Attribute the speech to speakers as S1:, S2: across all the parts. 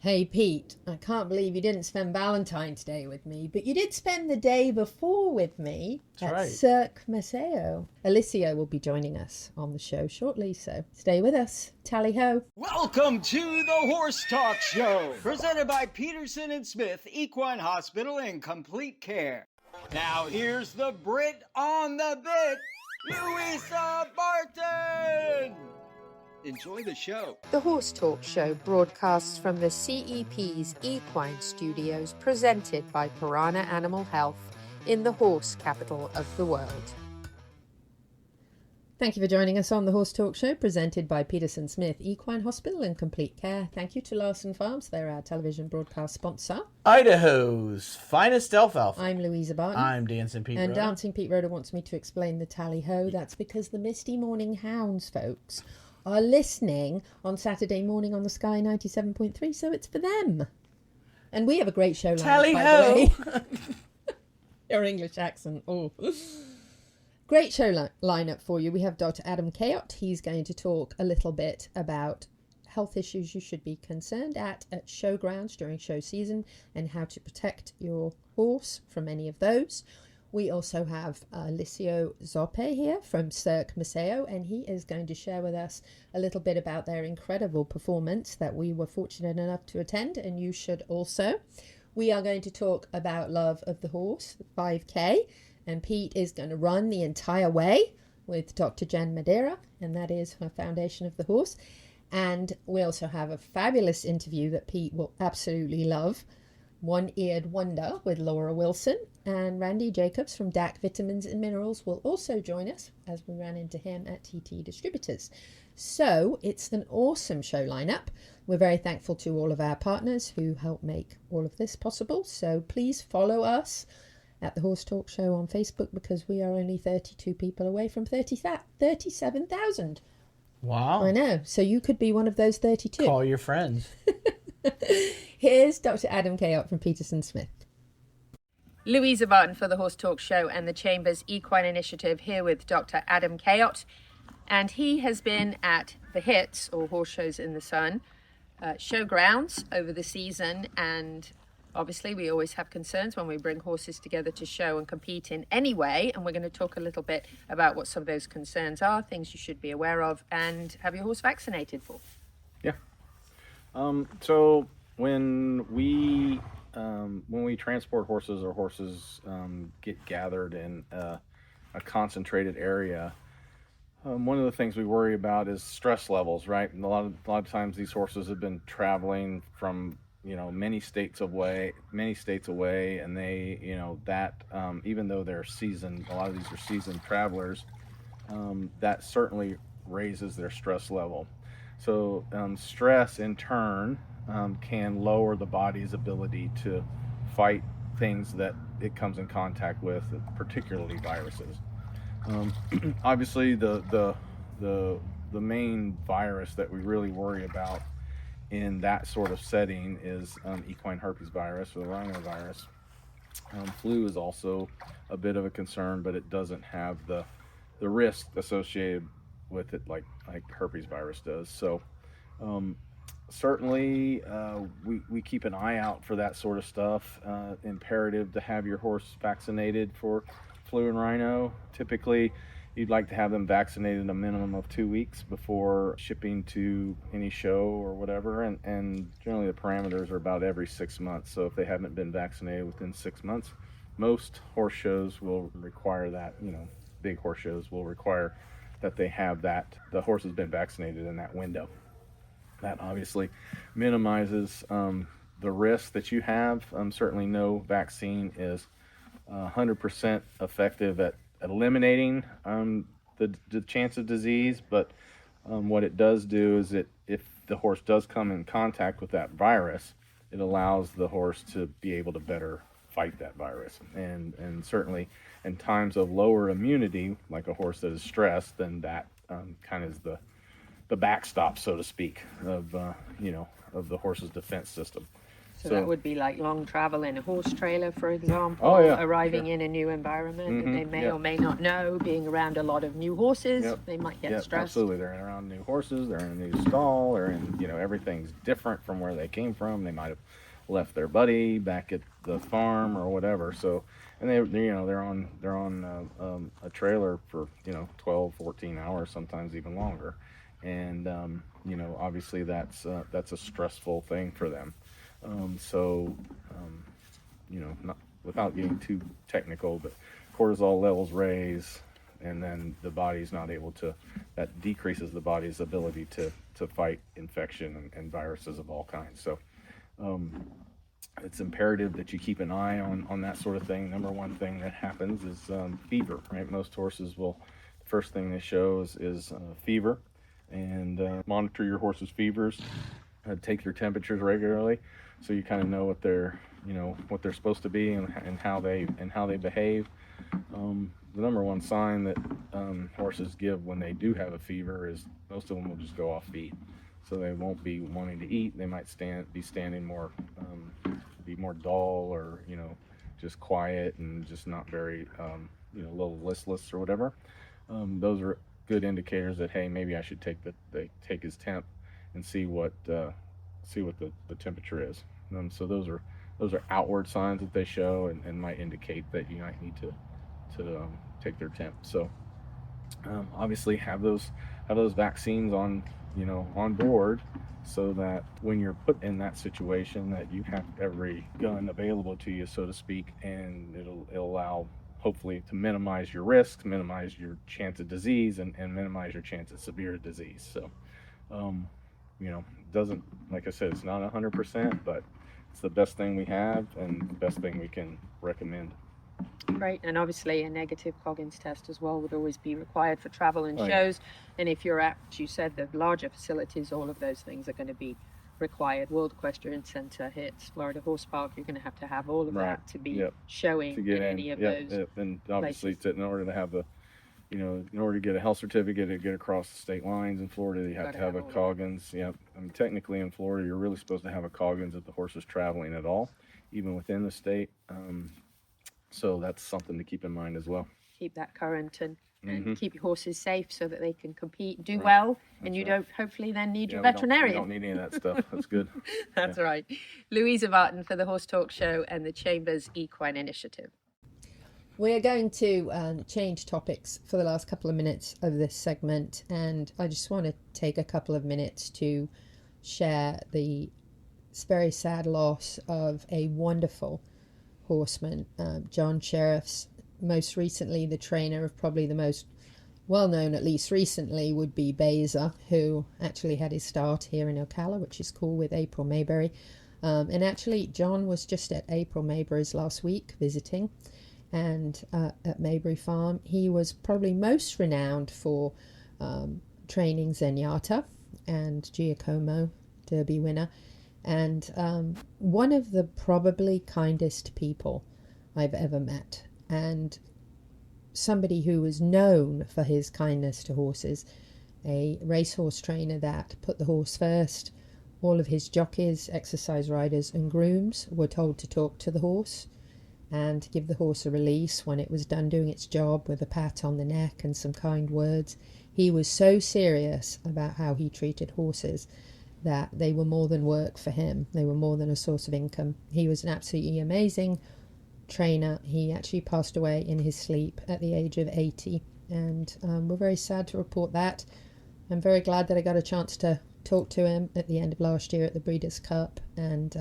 S1: Hey Pete, I can't believe you didn't spend Valentine's Day with me, but you did spend the day before with me
S2: That's
S1: at
S2: right.
S1: Cirque Ma Ceo. Olissio will be joining us on the show shortly, so stay with us. Tally ho.
S3: Welcome to the Horse Talk Show, presented by Peterson and Smith Equine Hospital and Complete Care. Now here's the Brit on the bit, Louisa Barton. Enjoy the show.
S4: The Horse Talk Show broadcasts from the CEP's Equine Studios, presented by Piranha Animal Health in the horse capital of the world.
S1: Thank you for joining us on the Horse Talk Show, presented by Peterson Smith Equine Hospital and Complete Care. Thank you to Larson Farms, they're our television broadcast sponsor.
S2: Idaho's finest alfalfa.
S1: I'm Louisa Barton.
S2: I'm Dancing Pete
S1: And
S2: Rhoda.
S1: Dancing Pete Rhoda wants me to explain the tally ho. That's because the Misty Morning Hounds, folks, are listening on Saturday morning on the Sky 97.3, so it's for them. And we have a great show lineup,
S2: Tally
S1: by
S2: ho!
S1: the way. Your English accent. Oh. Great show lineup for you. We have Dr. Adam Cayot. He's going to talk a little bit about health issues you should be concerned at showgrounds during show season and how to protect your horse from any of those. We also have Olissio Zoppe here from Cirque Ma Ceo, and he is going to share with us a little bit about their incredible performance that we were fortunate enough to attend, and you should also. We are going to talk about Love of the Horse, 5K, and Pete is going to run the entire way with Dr. Jen Madera, and that is her Foundation of the Horse. And we also have a fabulous interview that Pete will absolutely love, One-Eared Wonder with Laura Wilson, and Randy Jacobs from DAC Vitamins and Minerals will also join us as we ran into him at TT Distributors. So it's an awesome show lineup. We're very thankful to all of our partners who help make all of this possible. So please follow us at the Horse Talk Show on Facebook, because we are only 32 people away from 37,000.
S2: Wow.
S1: I know. So you could be one of those 32.
S2: Call your friends.
S1: Here's Dr. Adam Cayot from Peterson Smith.
S4: Louisa Barton for the Horse Talk Show and the Chamber's Equine Initiative, here with Dr. Adam Cayot. And he has been at the HITS, or Horse Shows in the Sun, showgrounds over the season. And obviously we always have concerns when we bring horses together to show and compete in any way. And we're going to talk a little bit about what some of those concerns are, things you should be aware of, and have your horse vaccinated for.
S5: Yeah. So when we transport horses, or horses get gathered in a concentrated area, one of the things we worry about is stress levels, right? And a lot of times these horses have been traveling from many states away, and they that even though they're seasoned, a lot of these are seasoned travelers, that certainly raises their stress level. So stress in turn can lower the body's ability to fight things that it comes in contact with, particularly viruses. Obviously, the main virus that we really worry about in that sort of setting is equine herpes virus, or the rhinovirus. Flu is also a bit of a concern, but it doesn't have the risk associated with it like herpes virus does. So certainly we keep an eye out for that sort of stuff. Imperative to have your horse vaccinated for flu and rhino. Typically you'd like to have them vaccinated a minimum of 2 weeks before shipping to any show or whatever, and generally the parameters are about every 6 months. So if they haven't been vaccinated within 6 months, most horse shows will require that. Big horse shows will require that they have that the horse has been vaccinated in that window. That obviously minimizes the risk that you have. Certainly no vaccine is 100% effective at eliminating the chance of disease, but what it does do is if the horse does come in contact with that virus, it allows the horse to be able to better fight that virus. And certainly in times of lower immunity, like a horse that is stressed, then that kind of is the backstop, so to speak, of the horse's defense system.
S4: So that would be like long travel in a horse trailer, for example.
S5: Oh, yeah.
S4: Arriving in a new environment that they may or may not know, being around a lot of new horses, they might get stressed.
S5: Absolutely. They're around new horses, they're in a new stall, they're in, you know, everything's different from where they came from. They might have left their buddy back at the farm or whatever. So, and they you know, they're on a trailer for, you know, 12, 14 hours, sometimes even longer. And, you know, obviously that's a stressful thing for them. You know, not without getting too technical, but cortisol levels raise, and then the body's not able to, that decreases the body's ability to fight infection and viruses of all kinds. So it's imperative that you keep an eye on that sort of thing. Number one thing that happens is fever, right? Most horses will, the first thing they show is fever, and monitor your horse's fevers, take their temperatures regularly, so you kind of know what they're, you know, what they're supposed to be and how they behave. The number one sign that horses give when they do have a fever is most of them will just go off feed, so they won't be wanting to eat. They might be standing more, be more dull, or, you know, just quiet and just not very, you know, a little listless or whatever. Those are good indicators that, hey, maybe I should take his temp and see what the temperature is. So those are outward signs that they show and might indicate that you might need to take their temp. So obviously have those vaccines on, you know, on board, so that when you're put in that situation, that you have every gun available to you, so to speak, and it'll allow, hopefully, to minimize your risks, minimize your chance of disease, and minimize your chance of severe disease. So you know, doesn't, like I said, it's not 100%, but it's the best thing we have and the best thing we can recommend.
S4: Right, and obviously a negative Coggins test as well would always be required for travel and shows. And if you're at, you said, the larger facilities, all of those things are going to be required. World Equestrian Center, HITS, Florida Horse Park, you're going to have all of that to be showing to get in any of those.
S5: And obviously, in order to have the, you know, in order to get a health certificate to get across the state lines in Florida, you have to have a Coggins. Yeah, I mean, technically in Florida, you're really supposed to have a Coggins if the horse is traveling at all, even within the state. So that's something to keep in mind as well.
S4: Keep that current and keep your horses safe so that they can compete, do well, and you don't hopefully then need your veterinarian.
S5: We don't need any of that stuff. That's good.
S4: That's right. Louisa Barton for the Horse Talk Show and the Chamber's Equine Initiative.
S1: We're going to change topics for the last couple of minutes of this segment, and I just want to take a couple of minutes to share the very sad loss of a wonderful horseman, John Sheriff's. Most recently, the trainer of probably the most well-known, at least recently, would be Beza, who actually had his start here in Ocala, which is cool, with April Mayberry. And actually, John was just at April Mayberry's last week visiting, and at Mayberry Farm. He was probably most renowned for training Zenyatta and Giacomo, Derby winner, and one of the probably kindest people I've ever met, and somebody who was known for his kindness to horses, a racehorse trainer that put the horse first. All of his jockeys, exercise riders and grooms were told to talk to the horse and give the horse a release when it was done doing its job, with a pat on the neck and some kind words. He was so serious about how he treated horses that they were more than work for him. They were more than a source of income. He was an absolutely amazing trainer. He actually passed away in his sleep at the age of 80, and we're very sad to report that. I'm very glad that I got a chance to talk to him at the end of last year at the Breeders' Cup, and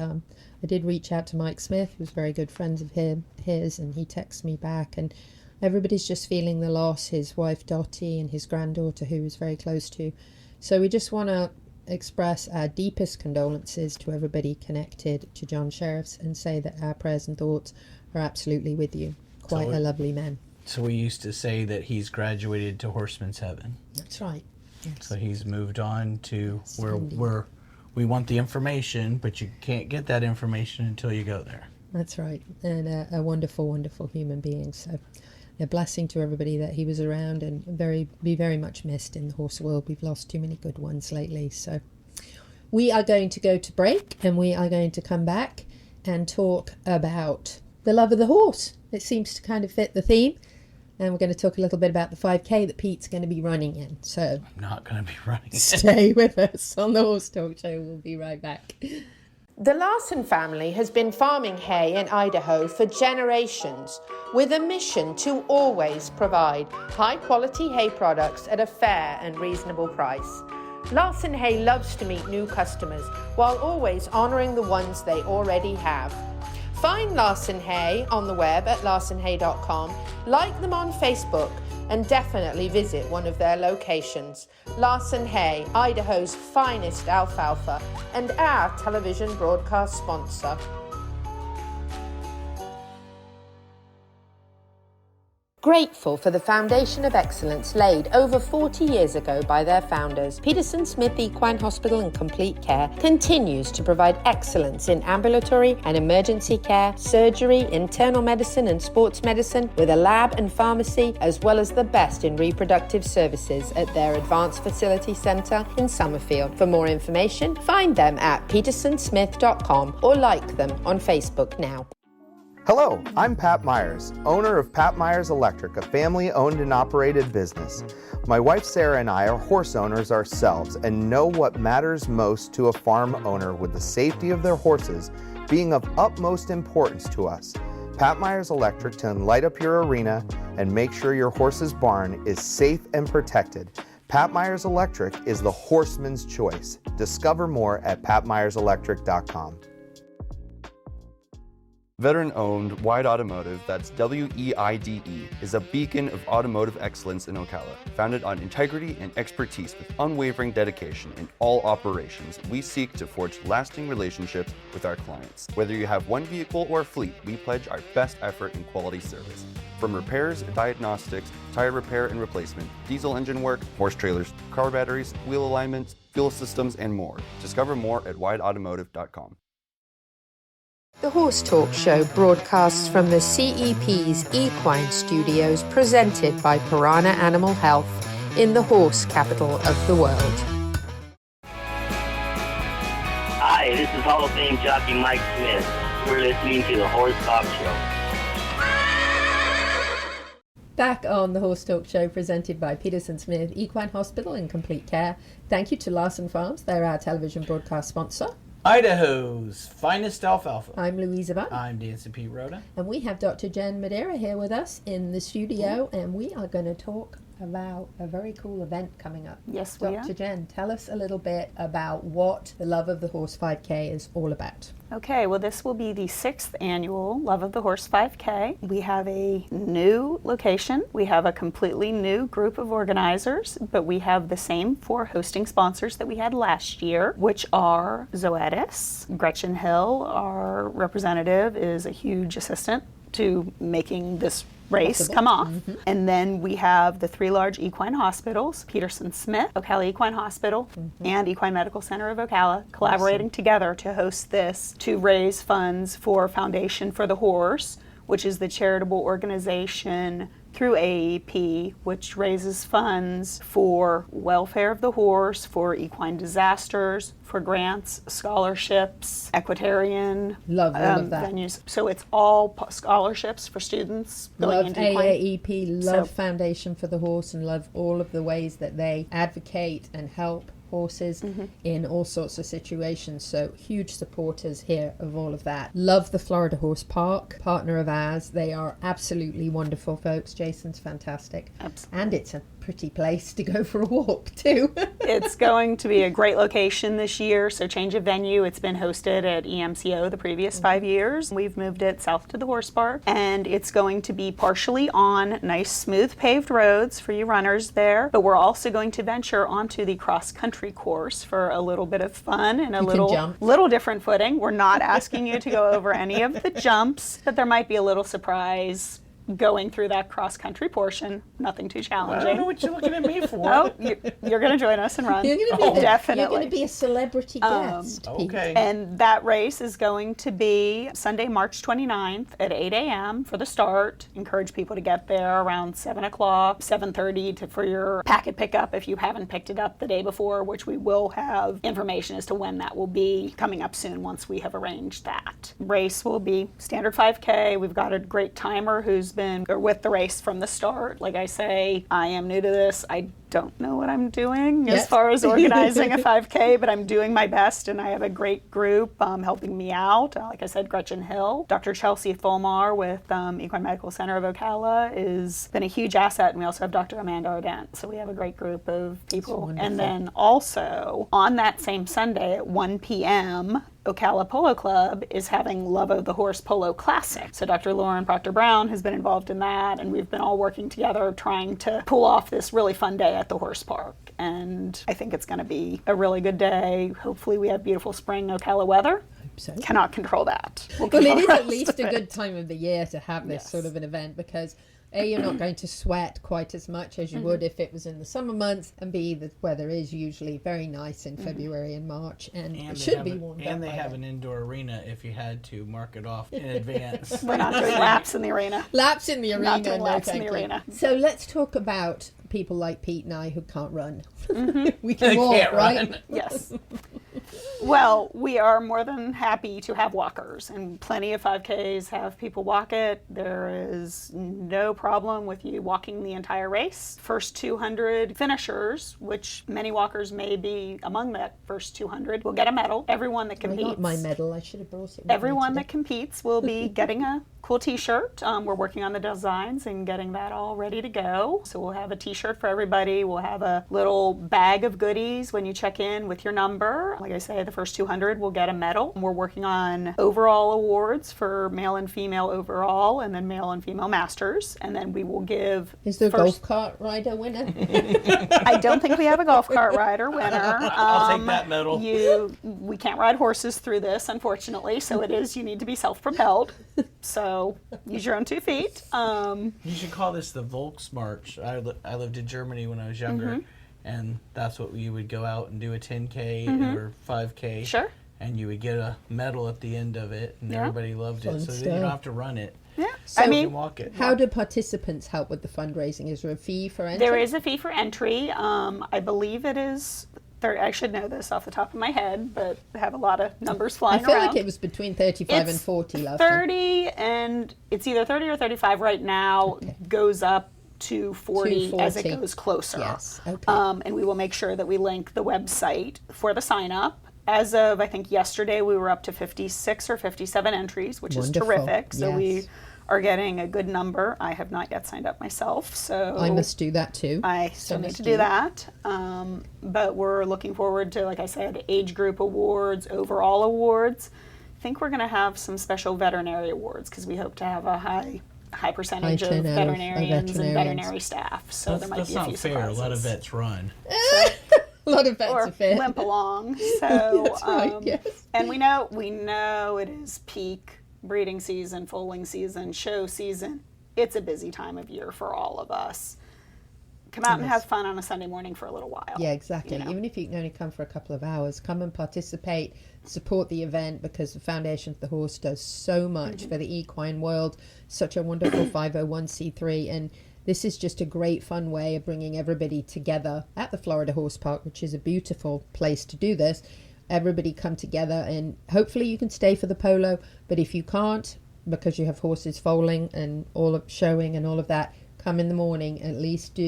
S1: I did reach out to Mike Smith, who's very good friends of his, and he texted me back, and everybody's just feeling the loss, his wife Dottie and his granddaughter, who was very close to. So we just want to express our deepest condolences to everybody connected to John Sheriff's, and say that our prayers and thoughts are absolutely with you. Quite a lovely man.
S2: So we used to say that he's graduated to Horseman's Heaven.
S1: That's right. Yes.
S2: So he's moved on to where we want the information, but you can't get that information until you go there.
S1: That's right. And a wonderful, wonderful human being. So a blessing to everybody that he was around, and be very much missed in the horse world. We've lost too many good ones lately. So we are going to go to break, and we are going to come back and talk about the love of the horse. It seems to kind of fit the theme. And we're going to talk a little bit about the 5K that Pete's going to be running in. So
S2: I'm not going to be running.
S1: Stay with us on the Horse Talk Show. We'll be right back.
S4: The Larson family has been farming hay in Idaho for generations with a mission to always provide high-quality hay products at a fair and reasonable price. Larson Hay loves to meet new customers while always honouring the ones they already have. Find Larson Hay on the web at larsonhay.com, like them on Facebook, and definitely visit one of their locations. Larson Hay, Idaho's finest alfalfa, and our television broadcast sponsor. Grateful for the foundation of excellence laid over 40 years ago by their founders, Peterson Smith Equine Hospital and Complete Care continues to provide excellence in ambulatory and emergency care, surgery, internal medicine and sports medicine, with a lab and pharmacy, as well as the best in reproductive services at their Advanced Facility Center in Summerfield. For more information, find them at petersonsmith.com or like them on Facebook now.
S6: Hello, I'm Pat Myers, owner of Pat Myers Electric, a family-owned and operated business. My wife Sarah and I are horse owners ourselves and know what matters most to a farm owner, with the safety of their horses being of utmost importance to us. Pat Myers Electric can light up your arena and make sure your horse's barn is safe and protected. Pat Myers Electric is the horseman's choice. Discover more at patmyerselectric.com.
S7: Veteran-owned Wide Automotive, that's WEIDE, is a beacon of automotive excellence in Ocala. Founded on integrity and expertise with unwavering dedication in all operations, we seek to forge lasting relationships with our clients. Whether you have one vehicle or a fleet, we pledge our best effort in quality service. From repairs, diagnostics, tire repair and replacement, diesel engine work, horse trailers, car batteries, wheel alignments, fuel systems, and more. Discover more at wideautomotive.com.
S4: The Horse Talk Show broadcasts from the CEP's Equine Studios, presented by Piranha Animal Health in the horse capital of the world.
S8: Hi, this is Hall of Fame jockey Mike Smith. We're listening to the Horse Talk Show.
S1: Back on the Horse Talk Show, presented by Peterson Smith Equine Hospital and Complete Care. Thank you to Larson Farms. They're our television broadcast sponsor.
S2: Idaho's finest alfalfa.
S1: I'm Louisa Barton.
S2: I'm Dancy Pete Rhoda.
S1: And we have Dr. Jen Madera here with us in the studio, and we are going to talk about a very cool event coming up.
S9: Yes, we are.
S1: Dr. Jen, tell us a little bit about what the Love of the Horse 5K is all about.
S9: Okay, well, this will be the 6th annual Love of the Horse 5K. We have a new location. We have a completely new group of organizers, but we have the same 4 hosting sponsors that we had last year, which are Zoetis. Gretchen Hill, our representative, is a huge assistant to making this race come off. Mm-hmm. And then we have the 3 large equine hospitals, Peterson Smith, Ocala Equine Hospital, and Equine Medical Center of Ocala, collaborating together to host this to raise funds for Foundation for the Horse, which is the charitable organization through AAP, which raises funds for welfare of the horse, for equine disasters, for grants, scholarships, equitarian
S1: Love all of that.
S9: venues. So it's all scholarships for students going
S1: Love
S9: into
S1: AAEP, love Foundation for the Horse, and love all of the ways that they advocate and help horses in all sorts of situations. So huge supporters here of all of that. Love the Florida Horse Park, partner of ours. They are absolutely wonderful folks. Jason's fantastic.
S9: Absolutely.
S1: And it's a pretty place to go for a walk too.
S9: It's going to be a great location this year, so change of venue. It's been hosted at EMCO the previous 5 years. We've moved it south to the horse park, and it's going to be partially on nice smooth paved roads for you runners there, but we're also going to venture onto the cross-country course for a little bit of fun and a little different footing. We're not asking you to go over any of the jumps, but there might be a little surprise going through that cross-country portion. Nothing too
S2: I
S9: challenging.
S2: don't know what you're looking at me for.
S9: Oh, you're going to join us and run.
S1: You're going to be
S9: Definitely.
S1: You're going to be a celebrity guest. Pete.
S2: Okay.
S9: And that race is going to be Sunday, March 29th at 8 a.m. for the start. Encourage people to get there around 7 o'clock, 7:30 for your packet pickup if you haven't picked it up the day before, which we will have information as to when that will be coming up soon once we have arranged that. Race will be standard 5K. We've got a great timer who's been with the race from the start. Like I say, I am new to this. I don't know what I'm doing as far as organizing a 5K, but I'm doing my best, and I have a great group helping me out. Like I said, Gretchen Hill, Dr. Chelsea Fulmar with Equine Medical Center of Ocala has been a huge asset, and we also have Dr. Amanda Ardent. So we have a great group of people. And then also on that same Sunday at 1 p.m., Ocala Polo Club is having Love of the Horse Polo Classic. So Dr. Lauren Proctor-Brown has been involved in that, and we've been all working together trying to pull off this really fun day at the horse park. And I think it's going to be a really good day. Hopefully we have beautiful spring Ocala weather.
S1: So.
S9: Cannot control that.
S1: Well, it is at least a good time of the year to have this sort of an event, because A, you're not going to sweat quite as much as you would if it was in the summer months, and B, the weather is usually very nice in February and March, and it should be warmed up.
S2: And they have an indoor arena if you had to mark it off in advance.
S9: We're not doing laps in the arena.
S1: Laps in the arena.
S9: Not doing laps in
S1: thank
S9: the
S1: you.
S9: arena.
S1: So let's talk about people like Pete and I who can't run. We can walk, right?
S9: Yes. Well, we are more than happy to have walkers, and plenty of 5Ks have people walk it. There is no problem with you walking the entire race. First 200 finishers, which many walkers may be among that first 200, will get a medal. Everyone that competes.
S1: I got my medal. I should have brought it with
S9: Everyone
S1: me
S9: that competes will be getting a cool t-shirt. We're working on the designs and getting that all ready to go. So we'll have a t-shirt for everybody. We'll have a little bag of goodies when you check in with your number. Like I say, the first 200 will get a medal. We're working on overall awards for male and female overall, and then male and female masters. And then we will give...
S1: Is there a golf cart rider winner?
S9: I don't think we have a golf cart rider winner.
S2: I'll take that medal.
S9: We can't ride horses through this, unfortunately, so you need to be self-propelled. So use your own 2 feet.
S2: You should call this the Volksmarch. I lived in Germany when I was younger, and that's what you would go out and do a 10K or 5K.
S9: Sure.
S2: And you would get a medal at the end of it, and everybody loved it. So then you don't have to run it.
S9: Yeah.
S1: So
S2: you can walk it.
S1: How do participants help with the fundraising? Is there a fee for entry?
S9: There is a fee for entry. I believe it is... I should know this off the top of my head, but I have a lot of numbers flying around.
S1: I feel like it was between 35 and 40 last time.
S9: 30, and it's either 30 or 35 right now.
S1: Okay.
S9: Goes up to 40 as it
S1: 40.
S9: goes closer.
S1: Yes, okay.
S9: And we will make sure that we link the website for the sign up. As of, I think, yesterday, we were up to 56 or 57 entries, which
S1: Wonderful.
S9: is terrific. So
S1: Yes.
S9: we are getting a good number. I have not yet signed up myself, so
S1: I must do that too.
S9: I still need to do that. But we're looking forward to, like I said, age group awards, overall awards. I think we're going to have some special veterinary awards because we hope to have a high percentage of veterinarians and veterinary staff. So there might be a few
S2: That's not fair.
S9: surprises.
S2: A lot of vets run.
S1: A lot of vets
S9: Or
S1: are fit.
S9: limp along. So,
S1: That's right, yes.
S9: And we know it is peak breeding season, foaling season, show season. It's a busy time of year for all of us. Come out and have fun on a Sunday morning for a little while.
S1: Yeah, exactly.
S9: You know?
S1: Even if you can only come for a couple of hours, come and participate, support the event, because the Foundation for the Horse does so much for the equine world, such a wonderful 501c3, and this is just a great fun way of bringing everybody together at the Florida Horse Park, which is a beautiful place to do this. Everybody come together, and hopefully you can stay for the polo, but if you can't, because you have horses foaling and all of showing and all of that, come in the morning, at least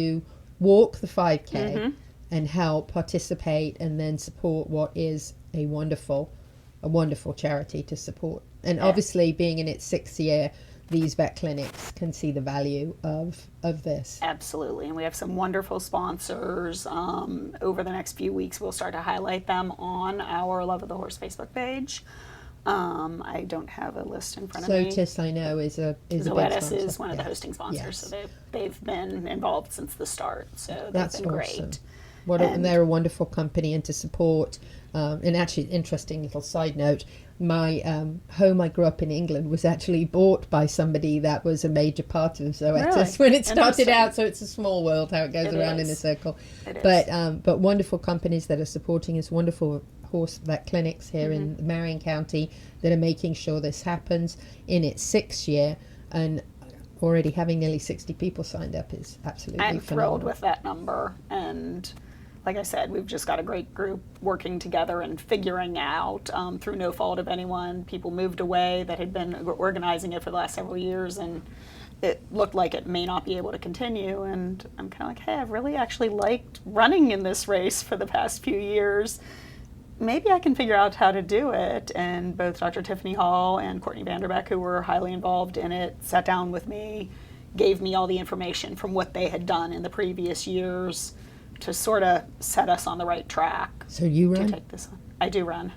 S1: walk the 5K and help participate, and then support what is a wonderful charity to support. And obviously, being in its 6th year, these vet clinics can see the value of this.
S9: Absolutely, and we have some wonderful sponsors. Over the next few weeks, we'll start to highlight them on our Love of the Horse Facebook page. I don't have a list in front of me.
S1: Sotis, I know, is a big
S9: Zoetis
S1: sponsor.
S9: is one of the hosting sponsors, so they've been involved since the start, so they've been great.
S1: And they're a wonderful company, and to support. And actually, interesting little side note, my home I grew up in England was actually bought by somebody that was a major part of Zoetis when it started out. So it's a small world how it goes around in a circle. But wonderful companies that are supporting us, wonderful horse vet clinics here in Marion County that are making sure this happens in its 6th year, and already having nearly 60 people signed up is absolutely phenomenal.
S9: I'm thrilled with that number, and like I said, we've just got a great group working together and figuring out, through no fault of anyone, people moved away that had been organizing it for the last several years, and it looked like it may not be able to continue. And I'm kind of like, hey, I've really actually liked running in this race for the past few years. Maybe I can figure out how to do it. And both Dr. Tiffany Hall and Courtney Vanderbeck, who were highly involved in it, sat down with me, gave me all the information from what they had done in the previous years to sort of set us on the right track.
S1: So you run?
S9: To take this on. I do run.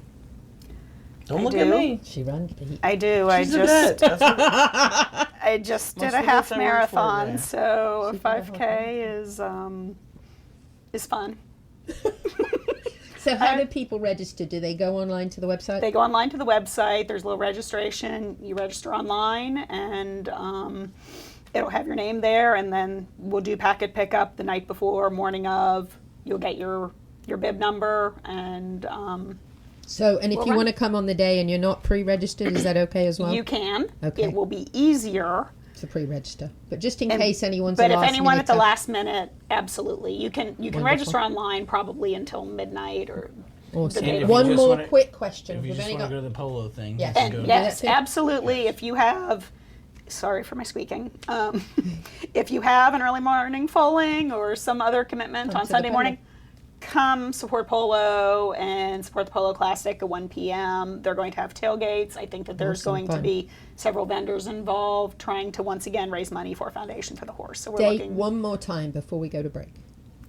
S2: Don't look at me.
S1: She runs.
S9: I do.
S2: She's
S9: I just did a half marathon, so a 5K is fun.
S1: So how do people register? Do they go online to the website?
S9: They go online to the website. There's a little registration. You register online, and it'll have your name there, and then we'll do packet pickup the night before, morning of. You'll get your bib number, and
S1: if you want to come on the day and you're not pre-registered, is that okay as well?
S9: You can.
S1: Okay.
S9: It will be easier
S1: to pre-register, but just in case anyone's.
S9: But if anyone at the last minute, absolutely, you can register online probably until midnight or.
S1: Awesome. One more quick question.
S2: If you just want to go to the polo thing,
S9: yes, absolutely. If you have. Sorry for my squeaking. If you have an early morning foaling or some other commitment on Sunday morning, come support Polo and support the Polo Classic at 1 p.m. They're going to have tailgates. I think that there's going to be several vendors involved trying to once again raise money for a foundation for the horse. So we're looking
S1: one more time before we go to break.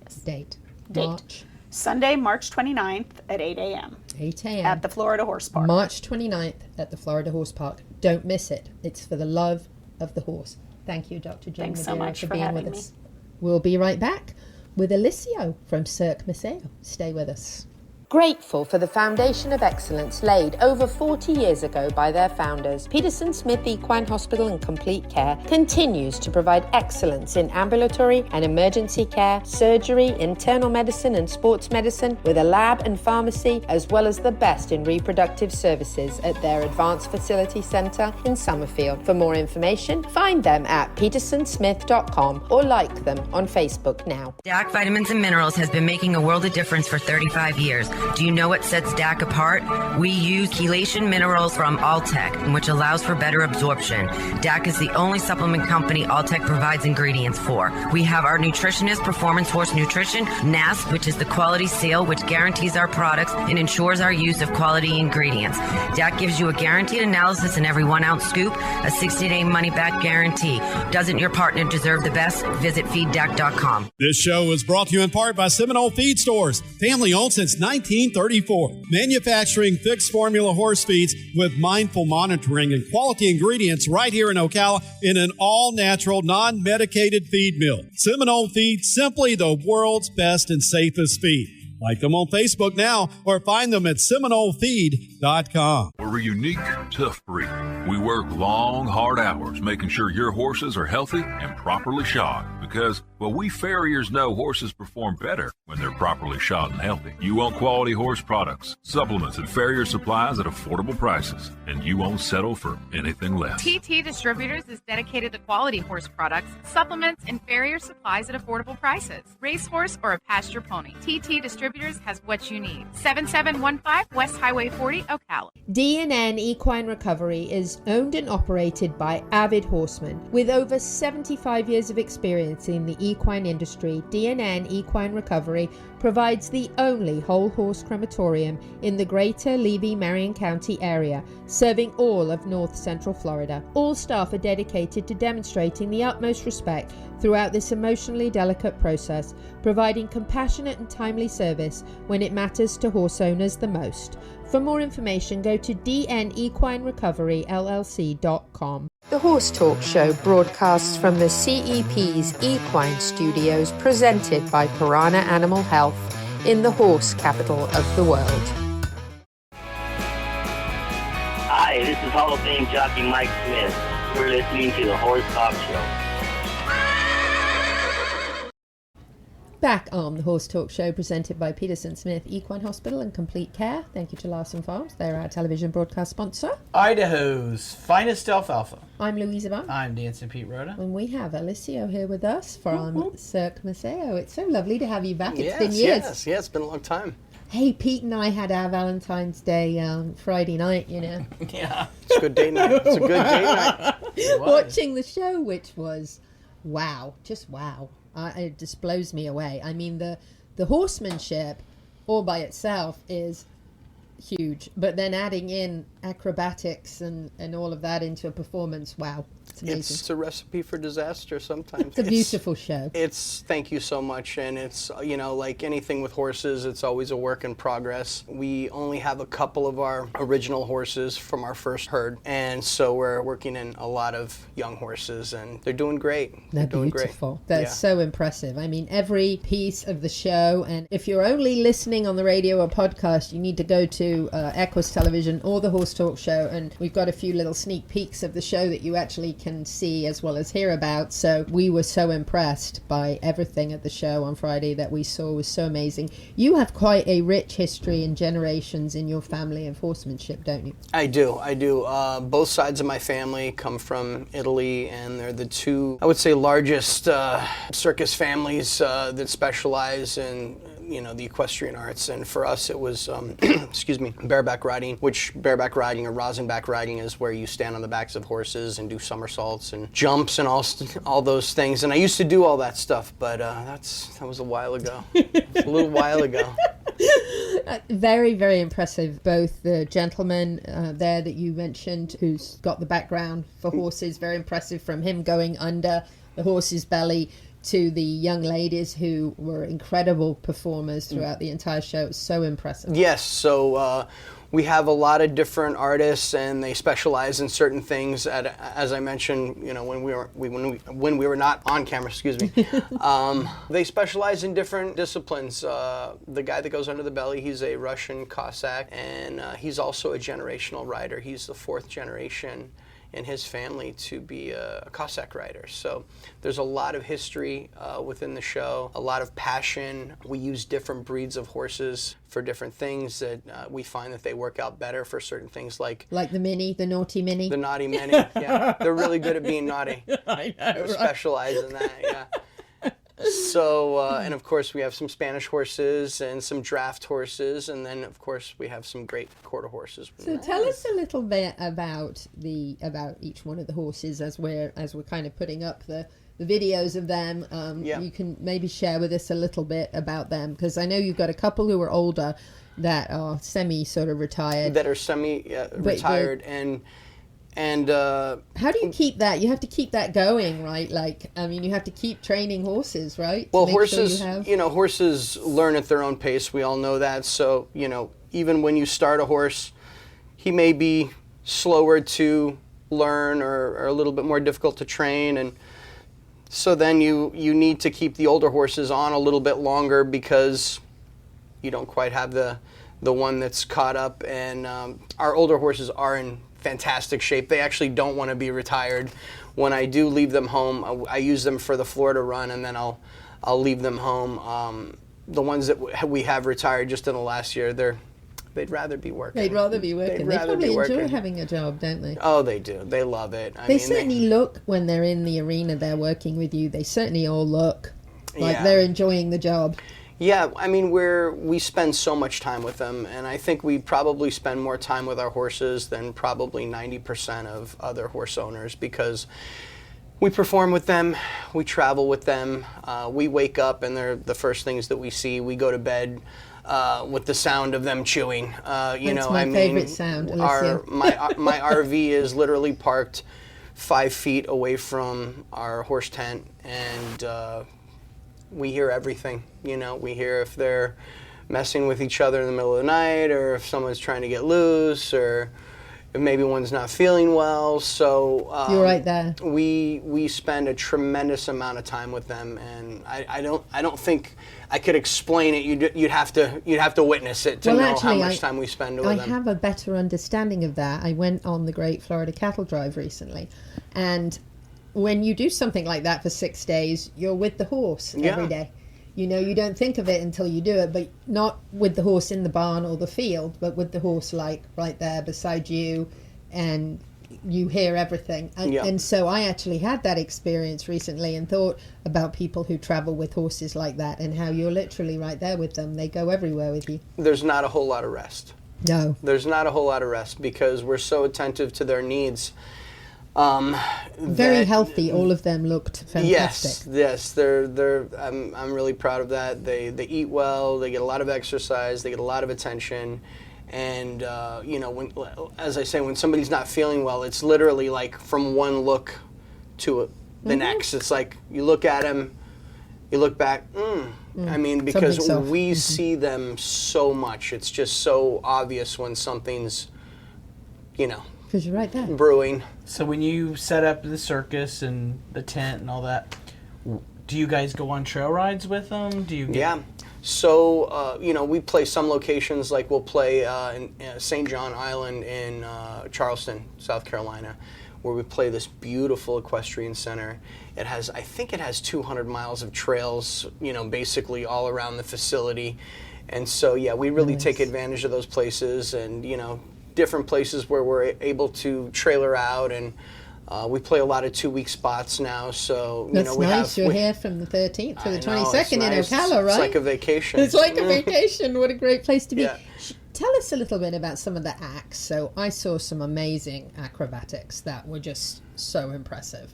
S1: Yes. Date. March.
S9: Sunday, March 29th at 8 a.m.
S1: 8 a.m.
S9: at the Florida Horse Park.
S1: March 29th at the Florida Horse Park. Don't miss it. It's for the love of the horse. Thank you, Dr. Jane
S9: Thanks
S1: Madera,
S9: so much for
S1: being
S9: having
S1: with
S9: me.
S1: us. We'll be right back with Olissio from Cirque Ma Ceo. Stay with us.
S4: Grateful for the foundation of excellence laid over 40 years ago by their founders, Peterson Smith Equine Hospital and Complete Care continues to provide excellence in ambulatory and emergency care, surgery, internal medicine and sports medicine, with a lab and pharmacy, as well as the best in reproductive services at their Advanced Facility Centre in Summerfield. For more information, find them at petersonsmith.com or like them on Facebook now.
S10: DAC Vitamins and Minerals has been making a world of difference for 35 years. Do you know what sets DAC apart? We use chelation minerals from Alltech, which allows for better absorption. DAC is the only supplement company Alltech provides ingredients for. We have our nutritionist, Performance Horse Nutrition, NASP, which is the quality seal, which guarantees our products and ensures our use of quality ingredients. DAC gives you a guaranteed analysis in every 1 ounce scoop, a 60-day money-back guarantee. Doesn't your partner deserve the best? Visit feeddac.com.
S11: This show is brought to you in part by Seminole Feed Stores, family owned since 1934, manufacturing fixed formula horse feeds with mindful monitoring and quality ingredients right here in Ocala in an all-natural, non-medicated feed mill. Seminole Feed, simply the world's best and safest feed. Like them on Facebook now or find them at SeminoleFeed.com.
S12: We're a unique, tough breed. We work long, hard hours making sure your horses are healthy and properly shod because, well, we farriers know horses perform better when they're properly shod and healthy. You want quality horse products, supplements, and farrier supplies at affordable prices, and you won't settle for anything less.
S13: TT Distributors is dedicated to quality horse products, supplements, and farrier supplies at affordable prices. Racehorse or a pasture pony, TT Distributors has what you need. 7715 West Highway 40, Ocala.
S1: D&N Equine Recovery is owned and operated by avid horsemen. With over 75 years of experience in the equine industry, D&N Equine Recovery provides the only whole horse crematorium in the greater Levy-Marion County area, serving all of North Central Florida. All staff are dedicated to demonstrating the utmost respect throughout this emotionally delicate process, providing compassionate and timely service when it matters to horse owners the most. For more information, go to dnequinerecoveryllc.com.
S4: The Horse Talk Show broadcasts from the CEP's Equine Studios, presented by Piranha Animal Health in the horse capital of the world.
S8: Hi, this is Hall of Fame jockey Mike Smith. We're listening to the Horse Talk Show.
S1: Back on the Horse Talk Show, presented by Peterson Smith Equine Hospital and Complete Care. Thank you to Larson Farms. They're our television broadcast sponsor.
S2: Idaho's finest alfalfa.
S1: I'm Louisa Barton.
S2: I'm Dancing Pete Rhoda.
S1: And we have Olissio here with us from Cirque Ma Ceo. It's so lovely to have you back. It's been years.
S14: Yes, it's been a long time.
S1: Hey, Pete and I had our Valentine's Day Friday night, you know.
S2: Yeah.
S14: It's a good date night. It's a good date night.
S1: Watching the show, which was wow, just wow. It just blows me away. I mean, the horsemanship all by itself is huge, but then adding in acrobatics and all of that into a performance, wow, it's amazing.
S14: It's a recipe for disaster sometimes.
S1: It's a beautiful show.
S14: Thank you so much, and it's, you know, like anything with horses, it's always a work in progress. We only have a couple of our original horses from our first herd, and so we're working in a lot of young horses, and they're doing great.
S1: They're
S14: doing
S1: beautiful.
S14: Great.
S1: They're so impressive. I mean, every piece of the show, and if you're only listening on the radio or podcast, you need to go to Equus Television or the Horse Talk Show, and we've got a few little sneak peeks of the show that you actually can see as well as hear about. So we were so impressed by everything at the show on Friday that we saw was so amazing. You have quite a rich history and generations in your family of horsemanship, don't you?
S14: I do. Both sides of my family come from Italy, and they're the two, I would say, largest circus families that specialize in, you know, the equestrian arts. And for us it was excuse me, bareback riding, which bareback riding or rosinback riding is where you stand on the backs of horses and do somersaults and jumps and all those things. And I used to do all that stuff, but that was a while ago. A little while ago.
S1: Very, very impressive. Both the gentleman there that you mentioned, who's got the background for horses, very impressive, from him going under the horse's belly to the young ladies who were incredible performers throughout the entire show. It was so impressive.
S14: Yes, so we have a lot of different artists, and they specialize in certain things. As I mentioned, you know, when we were not on camera, excuse me, they specialize in different disciplines. The guy that goes under the belly, he's a Russian Cossack, and he's also a generational rider. He's the fourth generation in his family to be a Cossack rider. So there's a lot of history within the show, a lot of passion. We use different breeds of horses for different things that we find that they work out better for certain things, like
S1: the mini, the naughty mini.
S14: The naughty mini, yeah. They're really good at being naughty.
S1: I know,
S14: They specialize in that, yeah. So, and of course we have some Spanish horses and some draft horses, and then of course we have some great quarter horses.
S1: So tell us a little bit about each one of the horses as we're kind of putting up the videos of them. You can maybe share with us a little bit about them, because I know you've got a couple who are older that are semi sort of retired.
S14: That are semi retired, and
S1: how do you keep that? You have to keep that going, right? Like, I mean, you have to keep training horses, right?
S14: Well, horses, you know, horses learn at their own pace. We all know that. So, you know, even when you start a horse, he may be slower to learn or a little bit more difficult to train, and so then you need to keep the older horses on a little bit longer, because you don't quite have the one that's caught up. And our older horses are in fantastic shape. They actually don't want to be retired. When I do leave them home, I use them for the Florida run, and then I'll leave them home. The ones that we have retired just in the last year, they'd rather be working.
S1: They'd rather be working. They probably enjoy having a job, don't they?
S14: Oh, they do. They love it.
S1: They certainly look, when they're in the arena, they're working with you, they certainly all look like they're enjoying the job.
S14: Yeah, I mean, we spend so much time with them, and I think we probably spend more time with our horses than probably 90% of other horse owners, because we perform with them, we travel with them, we wake up and they're the first things that we see. We go to bed with the sound of them chewing.
S1: That's my favorite sound, Olissio.
S14: My RV is literally parked 5 feet away from our horse tent, and we hear everything. You know, we hear if they're messing with each other in the middle of the night, or if someone's trying to get loose, or maybe one's not feeling well. So
S1: You're right there.
S14: We spend a tremendous amount of time with them, and I don't think I could explain it. You'd have to witness it to know how much time we spend with them.
S1: I have a better understanding of that. I went on the Great Florida Cattle Drive recently, and when you do something like that for 6 days, you're with the horse every day. You know, you don't think of it until you do it, but not with the horse in the barn or the field, but with the horse like right there beside you, and you hear everything. And so I actually had that experience recently and thought about people who travel with horses like that and how you're literally right there with them. They go everywhere with you.
S14: There's not a whole lot of rest.
S1: No.
S14: There's not a whole lot of rest because we're so attentive to their needs.
S1: Very healthy. All of them looked fantastic.
S14: Yes. They're. I'm really proud of that. They eat well. They get a lot of exercise. They get a lot of attention. And you know, as I say, when somebody's not feeling well, it's literally like from one look to the next. It's like you look at them, you look back. I mean, because we see them so much. It's just so obvious when something's, you know,
S1: because you're right there
S14: brewing.
S2: So when you set up the circus and the tent and all that, do you guys go on trail rides with them? Do you?
S14: Yeah. So you know, we play some locations, like we'll play in St. John Island in Charleston, South Carolina, where we play this beautiful equestrian center. It has, I think it has 200 miles of trails, you know, basically all around the facility. And so, yeah, we really take advantage of those places, and, you know, different places where we're able to trailer out, and we play a lot of 2-week spots now. So you know,
S1: You're here from the 13th to the 22nd in Ocala, right?
S14: It's like a vacation.
S1: It's like a vacation. What a great place to be. Yeah. Tell us a little bit about some of the acts. So I saw some amazing acrobatics that were just so impressive.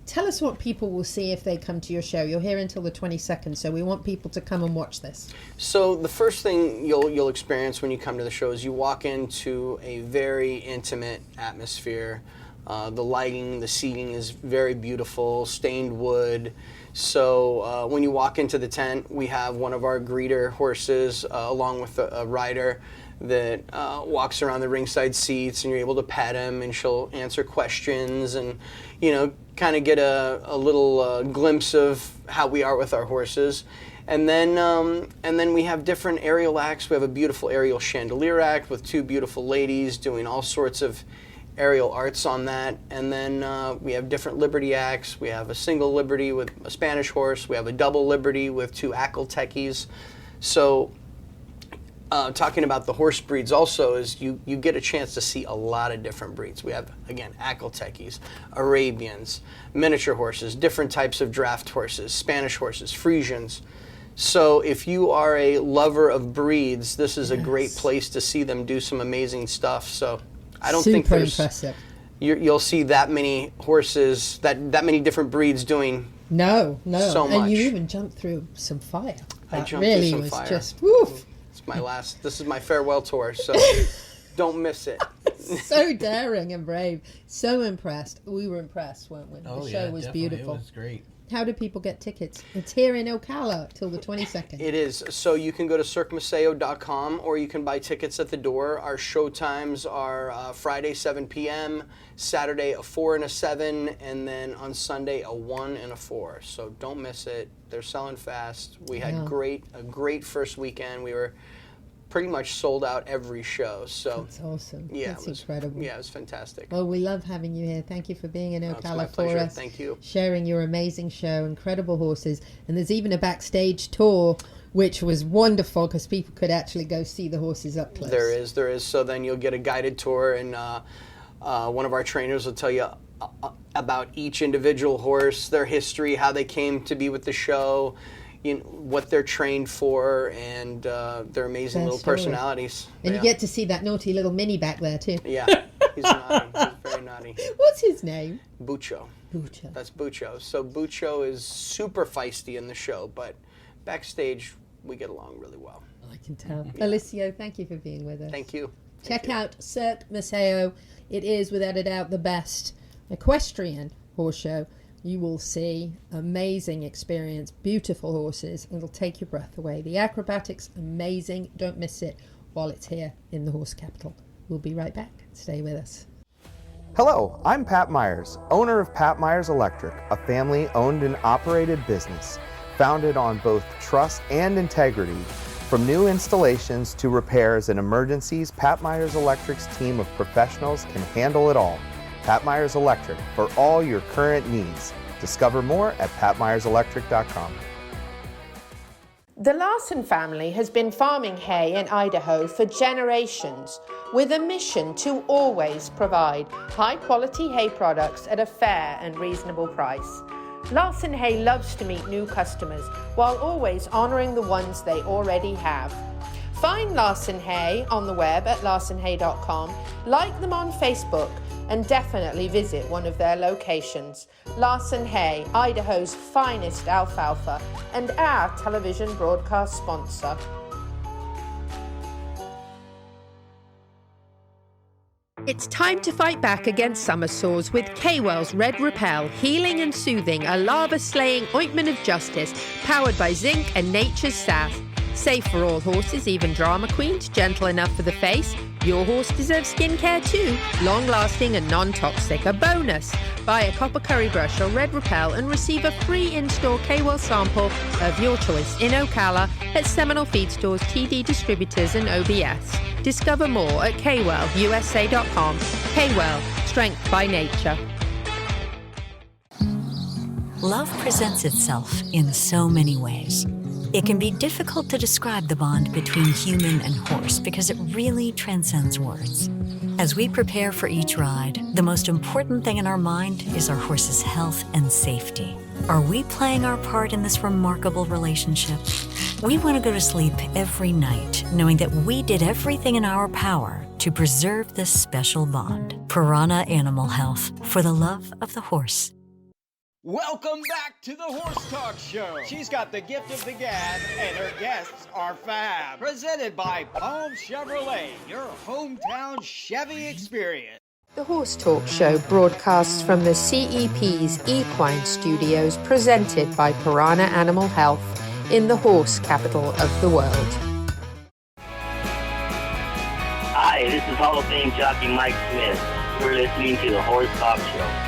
S1: Tell us what people will see if they come to your show. You're here until the 22nd, so we want people to come and watch this.
S14: So the first thing you'll experience when you come to the show is you walk into a very intimate atmosphere. The lighting, the seating is very beautiful, stained wood. So when you walk into the tent, we have one of our greeter horses along with a rider that walks around the ringside seats, and you're able to pet him, and she'll answer questions and, you know, kind of get a little glimpse of how we are with our horses. And then we have different aerial acts. We have a beautiful aerial chandelier act with 2 beautiful ladies doing all sorts of aerial arts on that. And then we have different liberty acts. We have a single liberty with a Spanish horse. We have a double liberty with 2 Ocala techies. So talking about the horse breeds also is you get a chance to see a lot of different breeds. We have, again, Ocala techies, Arabians, miniature horses, different types of draft horses, Spanish horses, Frisians. So if you are a lover of breeds, this is a great place to see them do some amazing stuff. So I don't think there's
S1: impressive.
S14: You'll see that many horses, that many different breeds doing so much.
S1: And you even jumped through some fire.
S14: I jumped
S1: really
S14: through some
S1: was
S14: fire.
S1: Just woof.
S14: This is my farewell tour, so don't miss it.
S1: So daring and brave. So impressed. We were impressed, weren't we?
S2: Oh,
S1: the show was beautiful.
S2: It was great.
S1: How do people get tickets? It's here in Ocala till the 22nd.
S14: It is. So you can go to cirquemaceo.com, or you can buy tickets at the door. Our show times are Friday 7 p.m., Saturday a 4 and a 7, and then on Sunday a 1 and a 4. So don't miss it. They're selling fast. We had a great first weekend. We were pretty much sold out every show. So
S1: that's awesome.
S14: Yeah,
S1: that's incredible.
S14: Yeah, it was fantastic.
S1: Well, we love having you here. Thank you for being in Ocala
S14: for
S1: us.
S14: Thank you.
S1: Sharing your amazing show, incredible horses. And there's even a backstage tour, which was wonderful because people could actually go see the horses up close.
S14: There is. So then you'll get a guided tour, and one of our trainers will tell you about each individual horse, their history, how they came to be with the show, what they're trained for, and their amazing little personalities.
S1: And you get to see that naughty little mini back there too.
S14: Yeah, he's naughty. He's very naughty.
S1: What's his name?
S14: Bucho.
S1: Bucho.
S14: That's Bucho. So Bucho is super feisty in the show, but backstage we get along really well.
S1: I can tell. Olissio, thank you for being with us.
S14: Thank you.
S1: Check out Cirque Ma Ceo. It is, without a doubt, the best equestrian horse show. You will see amazing experience, beautiful horses. It'll take your breath away. The acrobatics, amazing. Don't miss it while it's here in the horse capital. We'll be right back. Stay with us.
S6: Hello, I'm Pat Myers, owner of Pat Myers Electric, a family-owned and operated business founded on both trust and integrity. From new installations to repairs and emergencies, Pat Myers Electric's team of professionals can handle it all. Pat Myers Electric, for all your current needs. Discover more at patmyerselectric.com.
S4: The Larson family has been farming hay in Idaho for generations with a mission to always provide high-quality hay products at a fair and reasonable price. Larson Hay loves to meet new customers while always honoring the ones they already have. Find Larson Hay on the web at larsonhay.com, like them on Facebook, and definitely visit one of their locations. Larson Hay, Idaho's finest alfalfa, and our television broadcast sponsor. It's time to fight back against summer sores with K-Well's Red Repel, healing and soothing, a lava-slaying ointment of justice, powered by zinc and nature's sass. Safe for all horses, even drama queens, gentle enough for the face. Your horse deserves skincare too, long-lasting and non-toxic. A bonus, buy a copper curry brush or Red Repel and receive a free in-store K-Well sample of your choice in Ocala at Seminole Feed Stores, TD Distributors and OBS. Discover more at kwellusa.com. K-Well, strength by nature.
S15: Love presents itself in so many ways. It can be difficult to describe the bond between human and horse because it really transcends words. As we prepare for each ride, the most important thing in our mind is our horse's health and safety. Are we playing our part in this remarkable relationship? We want to go to sleep every night knowing that we did everything in our power to preserve this special bond. Piranha Animal Health, for the love of the horse.
S3: Welcome back to the Horse Talk Show. She's got the gift of the gab, and her guests are fab. Presented by Palm Chevrolet, your hometown Chevy experience.
S4: The Horse Talk Show broadcasts from the CEP's Equine Studios, presented by Piranha Animal Health in the horse capital of the world.
S8: Hi, this is Hall of Fame jockey Mike Smith. You're listening to the Horse Talk Show.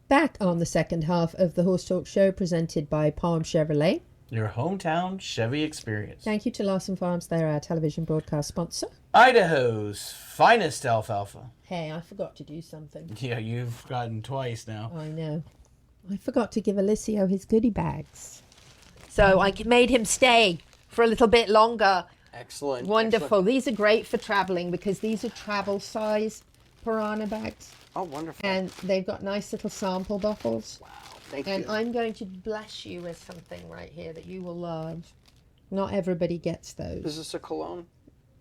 S1: Back on the second half of the Horse Talk Show, presented by Palm Chevrolet.
S2: Your hometown Chevy experience.
S1: Thank you to Larson Farms. They're our television broadcast sponsor.
S2: Idaho's finest alfalfa.
S1: Hey, I forgot to do something.
S2: Yeah, you've gotten twice now.
S1: I know. I forgot to give Olissio his goodie bags.
S4: So I made him stay for a little bit longer.
S14: Excellent.
S4: Wonderful.
S14: Excellent.
S4: These are great for traveling because these are travel size Piranha bags.
S14: Oh, wonderful.
S1: And they've got nice little sample bottles.
S14: Wow, thank you.
S1: And I'm going to bless you with something right here that you will love. Not everybody gets those.
S14: Is this a cologne?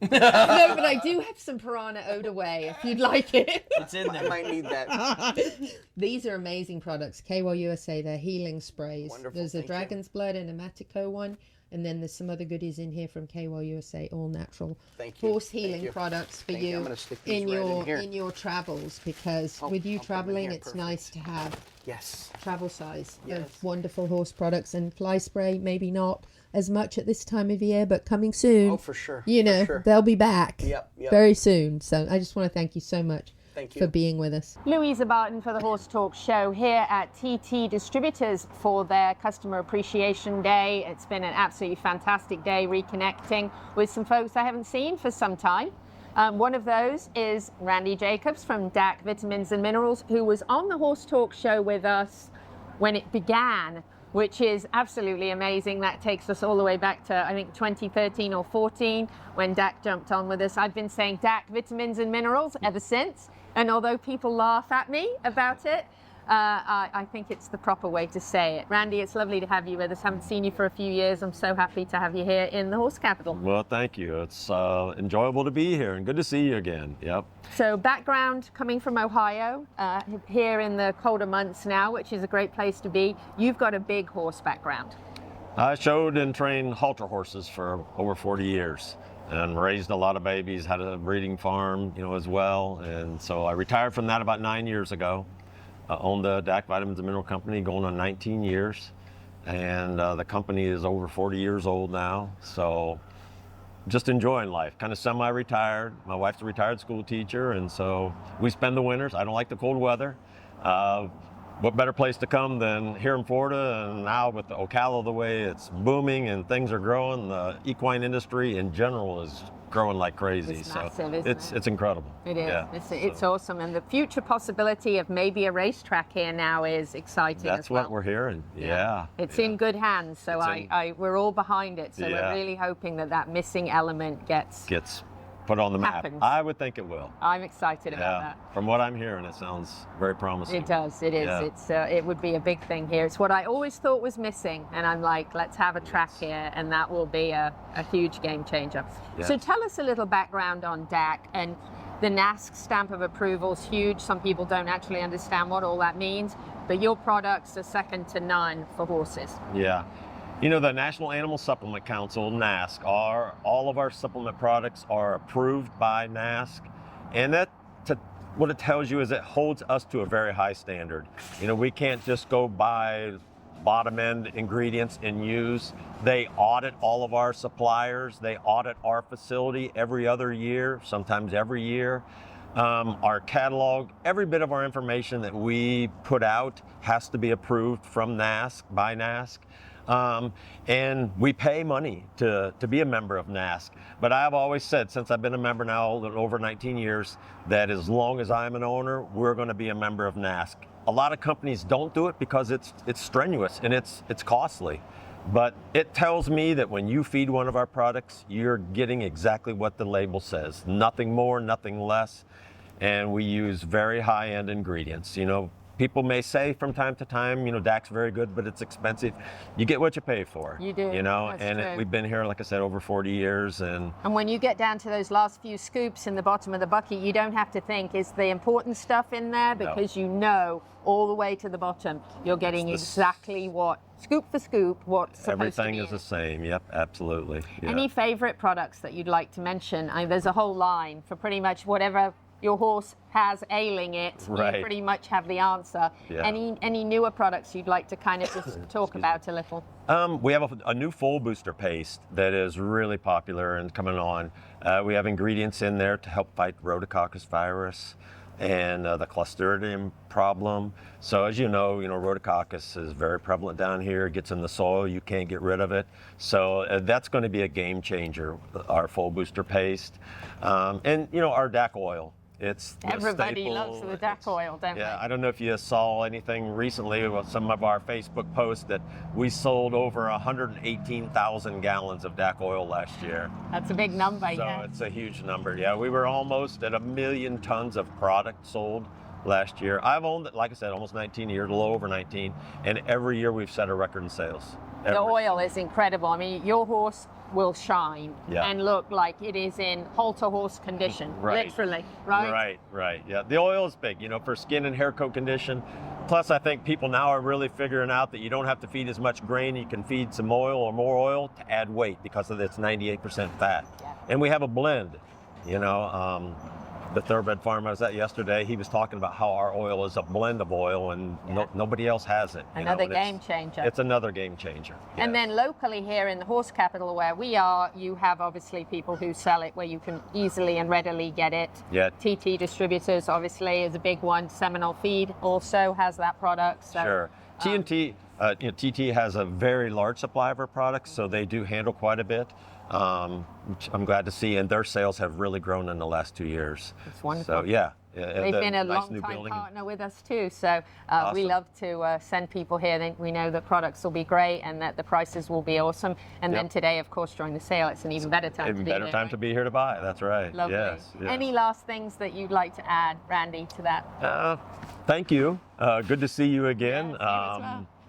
S1: No, but I do have some Piranha Eau de Way if you'd like it.
S2: It's in there.
S14: I might need that.
S1: These are amazing products. K-Well USA, they're healing sprays.
S14: Wonderful,
S1: There's a
S14: thank you.
S1: Dragon's Blood and a Matico one. And then there's some other goodies in here from K-Well USA, all natural
S14: Thank you.
S1: horse
S14: Thank
S1: healing
S14: you.
S1: products for
S14: Thank you.
S1: you,
S14: I'm gonna stick these
S1: in
S14: right
S1: your
S14: in here.
S1: your travels, because
S14: Oh,
S1: with you
S14: I'll put them in
S1: traveling,
S14: here.
S1: it's
S14: Perfect.
S1: nice to have
S14: Yes.
S1: travel size
S14: Yes.
S1: of wonderful horse products. And fly spray, maybe not as much at this time of year, but coming soon.
S14: Oh, for sure.
S1: You
S14: For
S1: know,
S14: sure.
S1: they'll be back
S14: Yep.
S1: very soon. So I just want to thank you so much
S14: Thank you.
S1: for being with us.
S4: Louisa Barton for the Horse Talk Show here at TT Distributors for their Customer Appreciation Day. It's been an absolutely fantastic day reconnecting with some folks I haven't seen for some time. One of those is Randy Jacobs from DAC Vitamins and Minerals, who was on the Horse Talk Show with us when it began, which is absolutely amazing. That takes us all the way back to, I think, 2013 or 14 when DAC jumped on with us. I've been saying DAC Vitamins and Minerals ever since. And although people laugh at me about it, I think it's the proper way to say it. Randy, it's lovely to have you with us. Haven't seen you for a few years. I'm so happy to have you here in the horse capital.
S16: Well, thank you. It's enjoyable to be here and good to see you again. Yep.
S4: So background coming from Ohio, here in the colder months now, which is a great place to be. You've got a big horse background.
S16: I showed and trained halter horses for over 40 years and raised a lot of babies, had a breeding farm, as well. And so I retired from that about 9 years ago. Owned the DAC Vitamins and Mineral Company going on 19 years. And the company is over 40 years old now. So just enjoying life, kind of semi-retired. My wife's a retired school teacher, and so we spend the winters. I don't like the cold weather. What better place to come than here in Florida, and now with the Ocala the way it's booming and things are growing, the equine industry in general is growing like crazy.
S4: It's massive, isn't it?
S16: It's incredible.
S4: It is.
S16: Yeah.
S4: It's awesome, and the future possibility of maybe a racetrack here now is exciting.
S16: That's
S4: as well.
S16: what we're hearing. Yeah.
S4: It's in good hands, so we're all behind it. So we're really hoping that missing element gets
S16: put on the map.
S4: happens.
S16: I would think it will.
S4: I'm excited about that.
S16: From what I'm hearing, it sounds very promising.
S4: It does. It is.
S16: Yeah.
S4: It would be a big thing here. It's what I always thought was missing, and I'm like, let's have a track here, and that will be a huge game changer.
S16: Yes.
S4: So tell us a little background on DAC, and the NASC stamp of approval is huge. Some people don't actually understand what all that means, but your products are second to none for horses.
S16: Yeah. You know, the National Animal Supplement Council, NASC, all of our supplement products are approved by NASC, and what it tells you is it holds us to a very high standard. You know, we can't just go buy bottom end ingredients and use. They audit all of our suppliers. They audit our facility every other year, sometimes every year. Our catalog, every bit of our information that we put out has to be approved from NASC, by NASC. And we pay money to be a member of NASC. But I've always said, since I've been a member now over 19 years, that as long as I'm an owner, we're going to be a member of NASC. A lot of companies don't do it because it's strenuous and it's costly. But it tells me that when you feed one of our products, you're getting exactly what the label says. Nothing more, nothing less. And we use very high-end ingredients. You know, people may say from time to time, you know, DAC's very good, but it's expensive. You get what you pay for.
S4: You do.
S16: You know,
S4: That's
S16: and
S4: true.
S16: we've been here, like I said, over 40 years. And
S4: when you get down to those last few scoops in the bottom of the bucket, you don't have to think, is the important stuff in there? Because you know all the way to the bottom, you're getting exactly what, scoop for scoop, what's supposed
S16: everything
S4: to be
S16: is the same. Yep, absolutely. Yeah.
S4: Any favorite products that you'd like to mention? There's a whole line for pretty much whatever your horse has ailing it.
S16: Right.
S4: You pretty much have the answer.
S16: Yeah.
S4: Any newer products you'd like to kind of just talk about a little?
S16: We have a new foal booster paste that is really popular and coming on. We have ingredients in there to help fight rhodococcus virus and the Clostridium problem. So as you know, rhodococcus is very prevalent down here. It gets in the soil, you can't get rid of it. So that's going to be a game changer, our foal booster paste. And our DAC oil. It's
S4: Everybody loves the DAC oil, don't
S16: they? I don't know if you saw anything recently with some of our Facebook posts that we sold over 118,000 gallons of DAC oil last year.
S4: That's a big number,
S16: So it's a huge number. Yeah, we were almost at 1 million tons of product sold last year. I've owned it, like I said, almost 19 years, a little over 19, and every year we've set a record in sales.
S4: The oil is incredible. I mean, your horse will shine and look like it is in halter horse condition, literally, right?
S16: Right. Yeah, the oil is big, for skin and hair coat condition. Plus, I think people now are really figuring out that you don't have to feed as much grain. You can feed some oil or more oil to add weight because of its 98% fat. Yeah. And we have a blend, the thoroughbred farm I was at yesterday, he was talking about how our oil is a blend of oil and nobody else has it.
S4: Another game changer.
S16: It's another game changer.
S4: And then locally here in the horse capital where we are, you have obviously people who sell it where you can easily and readily get it.
S16: Yeah.
S4: TT Distributors obviously is a big one. Seminole Feed also has that product. So,
S16: sure. TNT, TT has a very large supply of our products, so they do handle quite a bit. Which I'm glad to see, and their sales have really grown in the last 2 years.
S4: It's wonderful.
S16: So yeah,
S4: they've been a long time partner with us too. So
S16: Awesome.
S4: We love to send people here. We know the products will be great and that the prices will be awesome. And then today, of course, during the sale, it's an even better time to be here.
S16: Even better time to be here to buy. That's right.
S4: Lovely.
S16: Yes.
S4: Any last things that you'd like to add, Randy, to that?
S16: Thank you. Good to see you again.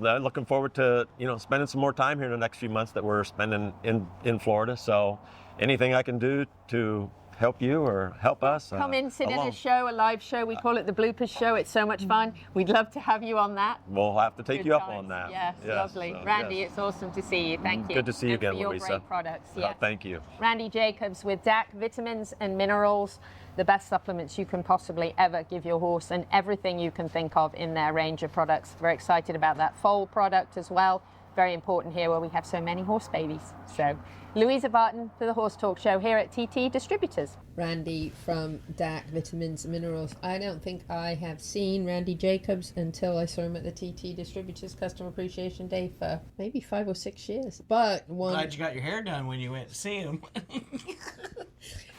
S16: Looking forward to spending some more time here in the next few months that we're spending in Florida. So anything I can do to help you or help us.
S4: Come in, sit in a show, a live show. We call it the Bloopers Show. It's so much fun. We'd love to have you on that.
S16: We'll have to take
S4: Good
S16: you up
S4: times.
S16: on that.
S4: Yes, lovely.
S16: So,
S4: Randy, it's awesome to see you. Thank you.
S16: Good to see you
S4: And
S16: again,
S4: for your
S16: Louisa.
S4: great products. Yes.
S16: Thank you.
S4: Randy Jacobs with DAC Vitamins and Minerals, the best supplements you can possibly ever give your horse and everything you can think of in their range of products. Very excited about that foal product as well. very important here where we have so many horse babies. So, Louisa Barton for the Horse Talk Show here at TT Distributors.
S1: Randy from DAC Vitamins and Minerals. I don't think I have seen Randy Jacobs until I saw him at the TT Distributors Customer Appreciation Day for maybe 5 or 6 years. But
S2: Glad you got your hair done when you went to see him.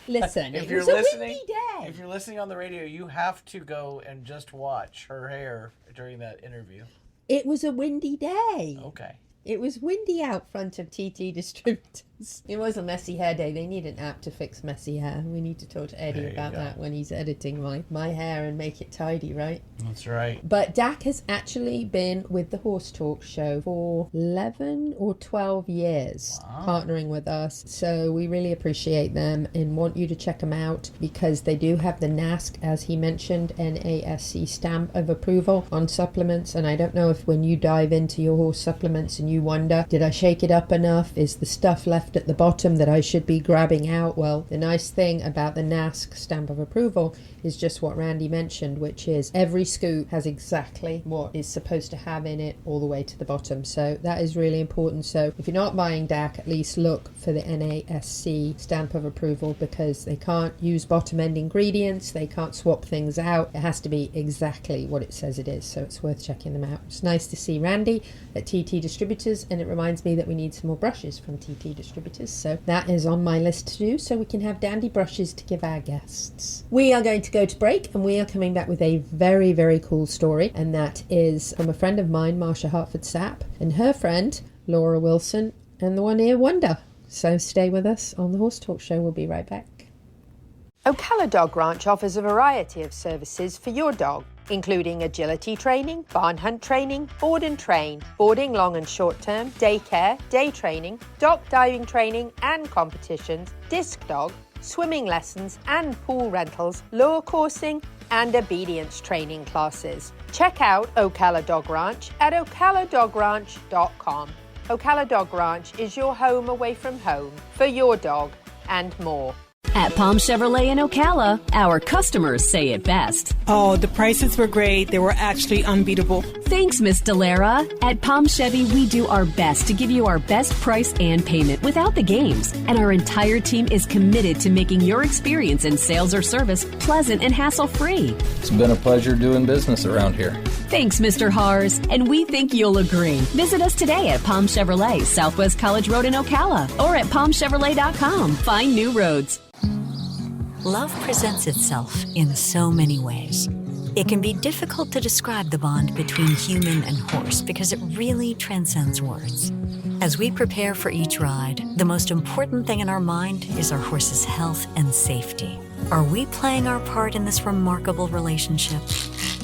S1: Listen,
S2: if
S1: it
S2: you're
S1: was a
S2: listening,
S1: windy day.
S2: If you're listening on the radio, you have to go and just watch her hair during that interview.
S1: It was a windy day.
S2: Okay.
S1: It was windy out front of TT Distributors. It was a messy hair day. They need an app to fix messy hair. We need to talk to Eddie about that when he's editing my hair and make it tidy, right?
S2: That's right.
S1: But Dak has actually been with the Horse Talk Show for 11 or 12 years, partnering with us. So we really appreciate them and want you to check them out because they do have the NASC, as he mentioned, NASC stamp of approval on supplements. And I don't know if when you dive into your horse supplements and you wonder, did I shake it up enough? Is the stuff left at the bottom that I should be grabbing out? Well, the nice thing about the NASC stamp of approval is just what Randy mentioned, which is every scoop has exactly what is supposed to have in it all the way to the bottom. So that is really important. So if you're not buying DAC, at least look for the NASC stamp of approval because they can't use bottom end ingredients. They can't swap things out. It has to be exactly what it says it is. So it's worth checking them out. It's nice to see Randy at TT Distributors, and it reminds me that we need some more brushes from TT Distributors. So that is on my list to do so we can have dandy brushes to give our guests. We are going to go to break and we are coming back with a very, very cool story, and that is from a friend of mine, Marsha Hartford-Sapp, and her friend, Laura Wilson, and the one-ear wonder. So stay with us on the Horse Talk Show. We'll be right back.
S4: Ocala Dog Ranch offers a variety of services for your dog, including agility training, barn hunt training, board and train, boarding long and short term, daycare, day training, dock diving training and competitions, disc dog, swimming lessons and pool rentals, lure coursing and obedience training classes. Check out Ocala Dog Ranch at ocaladogranch.com. Ocala Dog Ranch is your home away from home for your dog and more.
S17: At Palm Chevrolet in Ocala, our customers say it best.
S18: Oh, the prices were great. They were actually unbeatable.
S17: Thanks, Miss Delara. At Palm Chevy, we do our best to give you our best price and payment without the games. And our entire team is committed to making your experience in sales or service pleasant and hassle-free.
S19: It's been a pleasure doing business around here.
S17: Thanks, Mr. Hars. And we think you'll agree. Visit us today at Palm Chevrolet, Southwest College Road in Ocala, or at palmchevrolet.com. Find new roads.
S15: Love presents itself in so many ways. It can be difficult to describe the bond between human and horse because it really transcends words. As we prepare for each ride, the most important thing in our mind is our horse's health and safety. Are we playing our part in this remarkable relationship?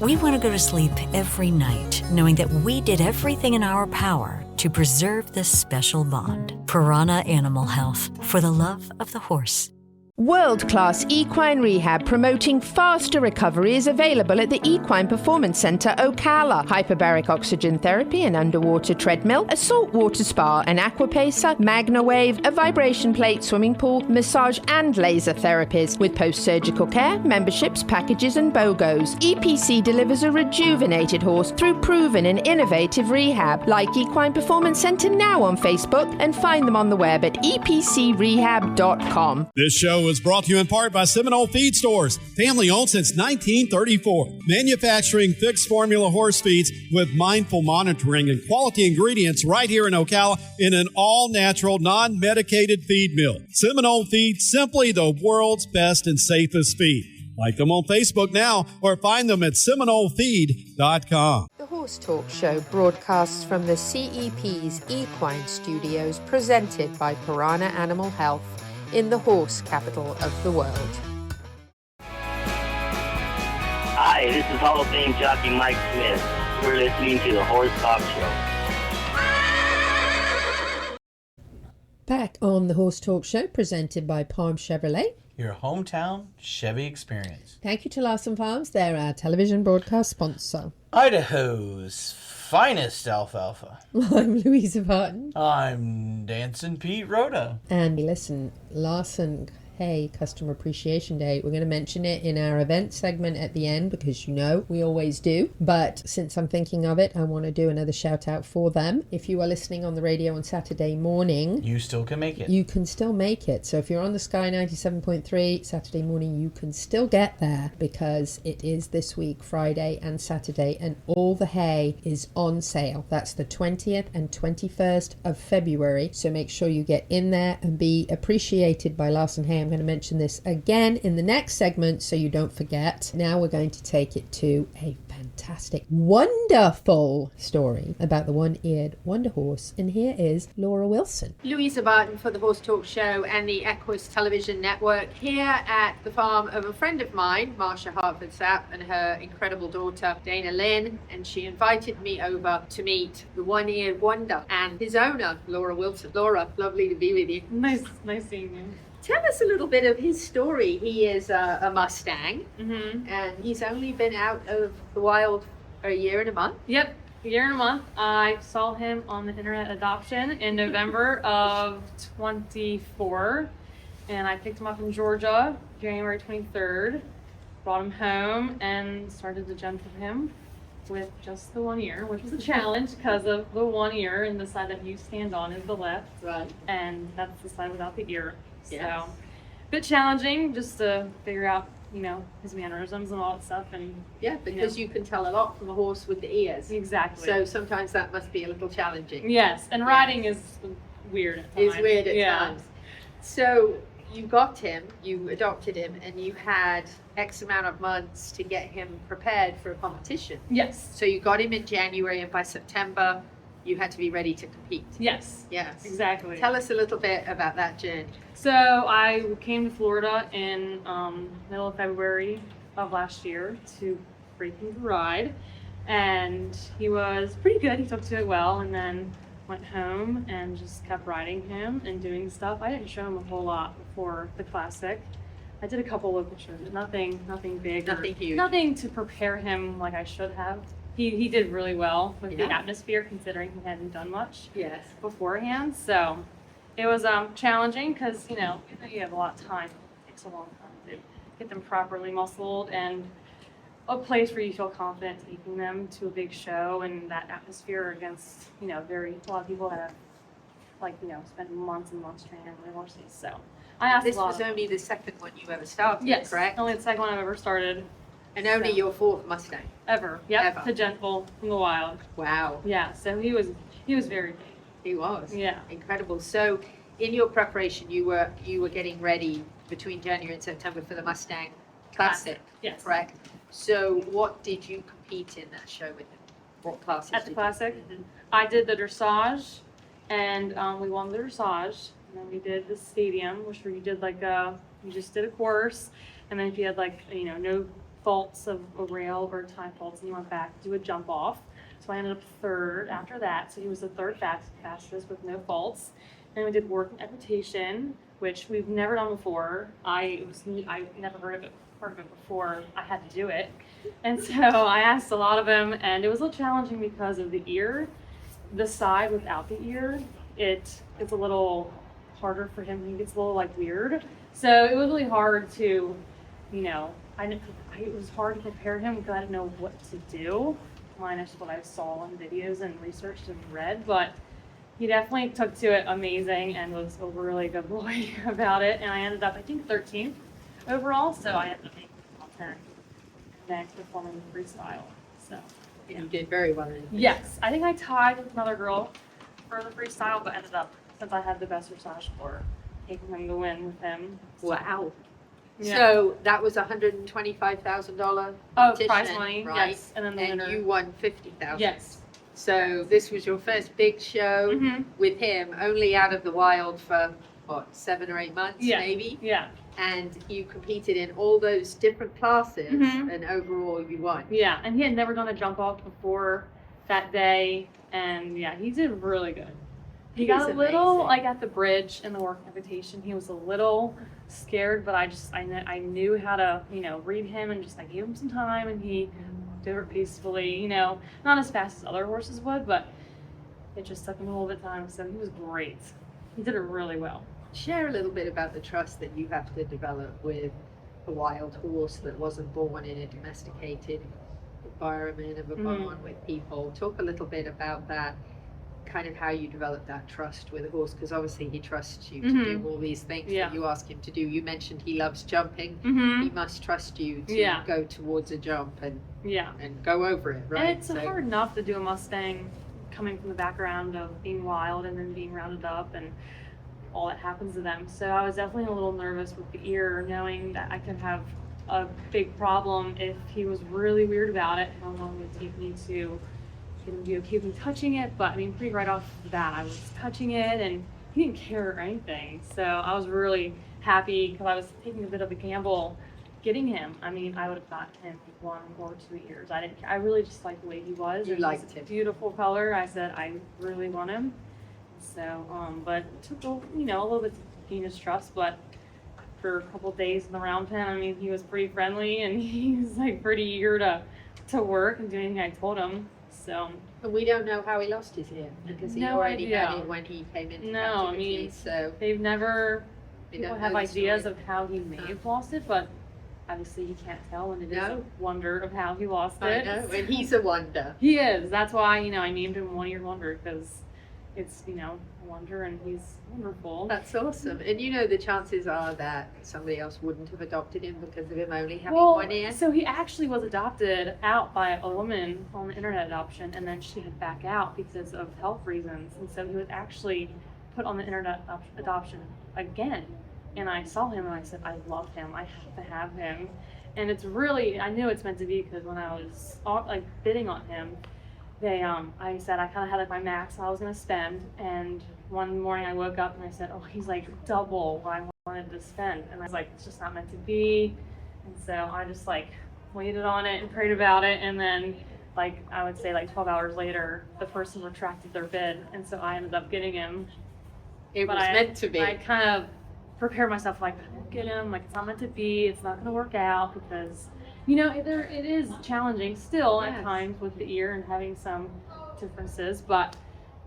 S15: We want to go to sleep every night knowing that we did everything in our power to preserve this special bond. Piranha Animal Health, for the love of the horse.
S4: World-class equine rehab promoting faster recovery is available at the Equine Performance Centre Ocala. Hyperbaric oxygen therapy, an underwater treadmill, a saltwater spa, an aquapacer, MagnaWave, a vibration plate, swimming pool, massage and laser therapies. With post-surgical care, memberships, packages and BOGOs, EPC delivers a rejuvenated horse through proven and innovative rehab. Like Equine Performance Centre now on Facebook and find them on the web at epcrehab.com.
S11: This show is brought to you in part by Seminole Feed Stores, family owned since 1934. Manufacturing fixed formula horse feeds with mindful monitoring and quality ingredients right here in Ocala in an all-natural, non-medicated feed mill. Seminole Feed, simply the world's best and safest feed. Like them on Facebook now or find them at SeminoleFeed.com.
S4: The Horse Talk Show broadcasts from the CEP's Equine Studios, presented by Piranha Animal Health, in the horse capital of the world.
S8: Hi, this is Hall of Fame jockey Mike Smith. We're listening to the Horse Talk Show.
S1: Back on the Horse Talk Show, presented by Palm Chevrolet.
S2: Your hometown Chevy experience.
S1: Thank you to Larson Farms. They're our television broadcast sponsor.
S2: Idaho's finest alfalfa.
S1: I'm Louisa Barton.
S2: I'm Dancing Pete Rhoda.
S1: And listen, Larson Hey, Customer Appreciation Day. We're going to mention it in our event segment at the end because you know we always do. But since I'm thinking of it, I want to do another shout out for them. If you are listening on the radio on Saturday morning,
S2: you still can make it.
S1: You can still make it. So if you're on the Sky 97.3 Saturday morning, you can still get there because it is this week, Friday and Saturday, and all the hay is on sale. That's the 20th and 21st of February. So make sure you get in there and be appreciated by Larson Hay. I'm going to mention this again in the next segment so you don't forget. Now we're going to take it to a fantastic, wonderful story about the one-eared wonder horse. And here is Laura Wilson.
S4: Louisa Barton for the Horse Talk Show and the Equus Television Network here at the farm of a friend of mine, Marsha Hartford-Sapp, and her incredible daughter, Dana Lynn. And she invited me over to meet the one-eared wonder and his owner, Laura Wilson. Laura, lovely to be with you.
S20: Nice seeing you.
S4: Tell us a little bit of his story. He is a Mustang, and he's only been out of the wild for a year and a month.
S20: Yep, a year and a month. I saw him on the internet adoption in November of 24, and I picked him up in Georgia, January 23rd, brought him home, and started the gem for him with just the one ear, which was a challenge because of the one ear, and the side that you stand on is the left,
S4: right,
S20: and that's the side without the ear.
S4: Yes.
S20: So, a bit challenging just to figure out, his mannerisms and all that stuff. And
S4: yeah, because you can tell a lot from a horse with the ears.
S20: Exactly.
S4: So sometimes that must be a little challenging.
S20: Yes, and riding is weird at times.
S4: It's weird at times. So you got him, you adopted him, and you had X amount of months to get him prepared for a competition.
S20: Yes.
S4: So you got him in January, and by September, you had to be ready to compete.
S20: Yes.
S4: Yes.
S20: Exactly.
S4: Tell us a little bit about that journey.
S20: So I came to Florida in middle of February of last year to break him to ride, and he was pretty good. He took to it well, and then went home and just kept riding him and doing stuff. I didn't show him a whole lot before the classic. I did a couple local shows, nothing big,
S4: nothing huge,
S20: nothing to prepare him like I should have. He did really well with the atmosphere, considering he hadn't done much beforehand. So it was challenging because you have a lot of time. It takes a long time to get them properly muscled and a place where you feel confident taking them to a big show and that atmosphere against a lot of people that have spent months and months training their horses. So I asked
S4: This
S20: a lot.
S4: was only the second one you ever started,
S20: yes,
S4: correct?
S20: Only the second one I've ever started.
S4: And only your fourth Mustang?
S20: Ever. Yep.
S4: Ever.
S20: The Gentle from the wild.
S4: Wow.
S20: Yeah, so he was very big.
S4: He was.
S20: Yeah.
S4: Incredible. So in your preparation, you were getting ready between January and September for the Mustang Classic.
S20: Yes.
S4: Correct. So what did you compete in that show with him? What classes?
S20: At the Classic, I did the dressage, and we won the dressage. And then we did the stadium, which where you did you just did a course, and then if you had no faults of a rail or tie faults, and you went back to do a jump off. So I ended up third after that. So he was the third fastest with no faults. And we did working equitation, which we've never done before. I never heard of it before I had to do it. And so I asked a lot of them, and it was a little challenging because of the ear. The side without the ear, it's a little harder for him. He gets a little weird. So it was really hard to, it was hard to prepare him because I didn't know what to do, minus what I saw in videos and researched and read. But he definitely took to it amazing and was a really good boy about it. And I ended up, I think, 13th overall. So I ended up making top 10 next performing the freestyle. So
S4: you did very well.
S20: Yes, I think I tied with another girl for the freestyle, but ended up, since I had the best dressage score, taking him to win with him.
S4: Wow.
S20: Yeah.
S4: So that was $125,000 competition,
S20: prize money,
S4: right?
S20: yes. And then the
S4: and
S20: winner.
S4: you won $50,000.
S20: Yes.
S4: So this was your first big show with him, only out of the wild for 7 or 8 months, maybe?
S20: Yeah.
S4: And you competed in all those different classes, and overall you won.
S20: Yeah, and he had never done a jump off before that day, and he did really good. He got a little, at the bridge in the work invitation, he was a little scared, but I knew how to, read him and just gave him some time, and he did it peacefully, not as fast as other horses would, but it just took him a little bit of time, so he was great. He did it really well.
S4: Share a little bit about the trust that you have to develop with a wild horse that wasn't born in a domesticated environment of a barn with people. Talk a little bit about that, kind of how you develop that trust with a horse, because obviously he trusts you to do all these things that you ask him to do. You mentioned he loves jumping. He must trust you to go towards a jump and go over it, right?
S20: And it's hard enough to do a Mustang coming from the background of being wild and then being rounded up and all that happens to them. So I was definitely a little nervous with the ear, knowing that I could have a big problem if he was really weird about it, how long it would take me to get him to be okay with me touching it. But I mean, pretty right off the bat, I was touching it and he didn't care or anything. So I was really happy because I was taking a bit of a gamble getting him. I mean, I would have got him 1 or 2 years. I didn't care. I really just liked the way he was.
S4: You liked him.
S20: Beautiful color. I said, I really want him. So, but it took a little bit to gain his trust, but for a couple of days in the round pen, I mean, he was pretty friendly and he was like pretty eager to work and do anything I told him. So.
S4: And we don't know how he lost his ear because he already had it when he came into captivity.
S20: I mean,
S4: so
S20: people have ideas of how he may have lost it, but obviously you can't tell, and it is a wonder of how he lost it.
S4: I know, and he's a wonder.
S20: He is. That's why, I named him One-Eared Wonder, because it's, a wonder, and he's wonderful.
S4: That's awesome. And the chances are that somebody else wouldn't have adopted him because of him only having one ear.
S20: So he actually was adopted out by a woman on the internet adoption, and then she had back out because of health reasons. And so he was actually put on the internet adoption again. And I saw him and I said, I love him. I have to have him. And it's really, I knew it's meant to be, because when I was bidding on him, I said I kind of had my max I was going to spend, and one morning I woke up and I said, oh, he's like double what I wanted to spend, and I was like, it's just not meant to be. And so I just waited on it and prayed about it, and then I would say 12 hours later the person retracted their bid, and so I ended up getting him.
S4: It was meant to be.
S20: I kind of prepared myself I won't get him, it's not meant to be, it's not going to work out, because it is challenging still at times with the ear and having some differences, but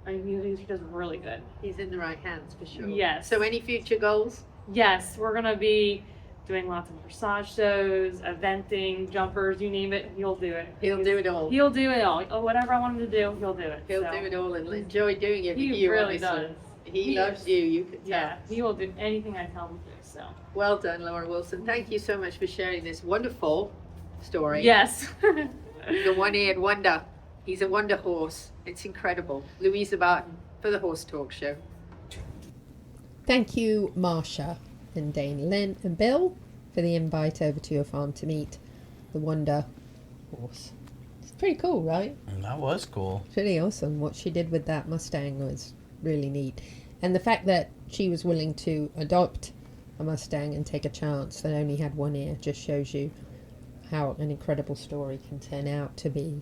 S20: I mean, he does really good.
S4: He's in the right hands for sure.
S20: Yes.
S4: So any future goals?
S20: Yes, we're going to be doing lots of dressage shows, eventing, jumpers, you name it, he'll do it.
S4: He'll do it all.
S20: He'll do it all. Whatever I want him to do, he'll do it.
S4: He'll do it all and enjoy doing it.
S20: He really does.
S4: He loves you, you can tell.
S20: Yeah, he will do anything I tell him to do, so.
S4: Well done, Laura Wilson. Thank you so much for sharing this wonderful story.
S20: Yes.
S4: The One-Eared Wonder. He's a wonder horse. It's incredible. Louisa Barton for the Horse Talk Show. Thank you, Marsha and Dane, Lynn and Bill, for the invite over to your farm to meet the Wonder Horse. It's pretty cool, right?
S2: That was cool.
S4: Pretty awesome. What she did with that Mustang was really neat. And the fact that she was willing to adopt a Mustang and take a chance that only had one ear just shows you how an incredible story can turn out to be.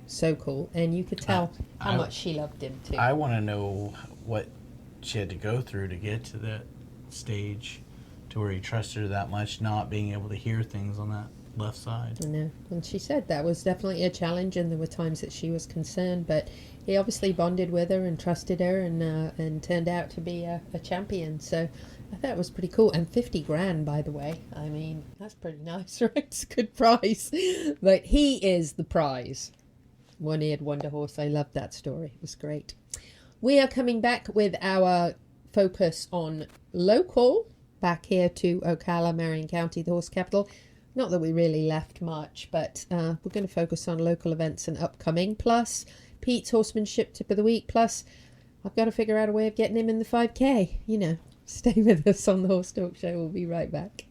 S4: So cool. And you could tell how much she loved him too.
S2: I want to know what she had to go through to get to that stage to where he trusted her that much, not being able to hear things on that left side.
S4: I know. And she said that was definitely a challenge, and there were times that she was concerned, but he obviously bonded with her and trusted her, and turned out to be a champion. So I thought it was pretty cool. And 50 grand, by the way. I mean, that's pretty nice, right? It's a good prize. But he is the prize. One-Eared Wonder Horse. I loved that story. It was great. We are coming back with our focus on local, back here to Ocala, Marion County, the horse capital. Not that we really left much, but we're going to focus on local events and upcoming, plus Pete's horsemanship tip of the week, plus I've got to figure out a way of getting him in the 5K. Stay with us on the Horse Talk Show. We'll be right back.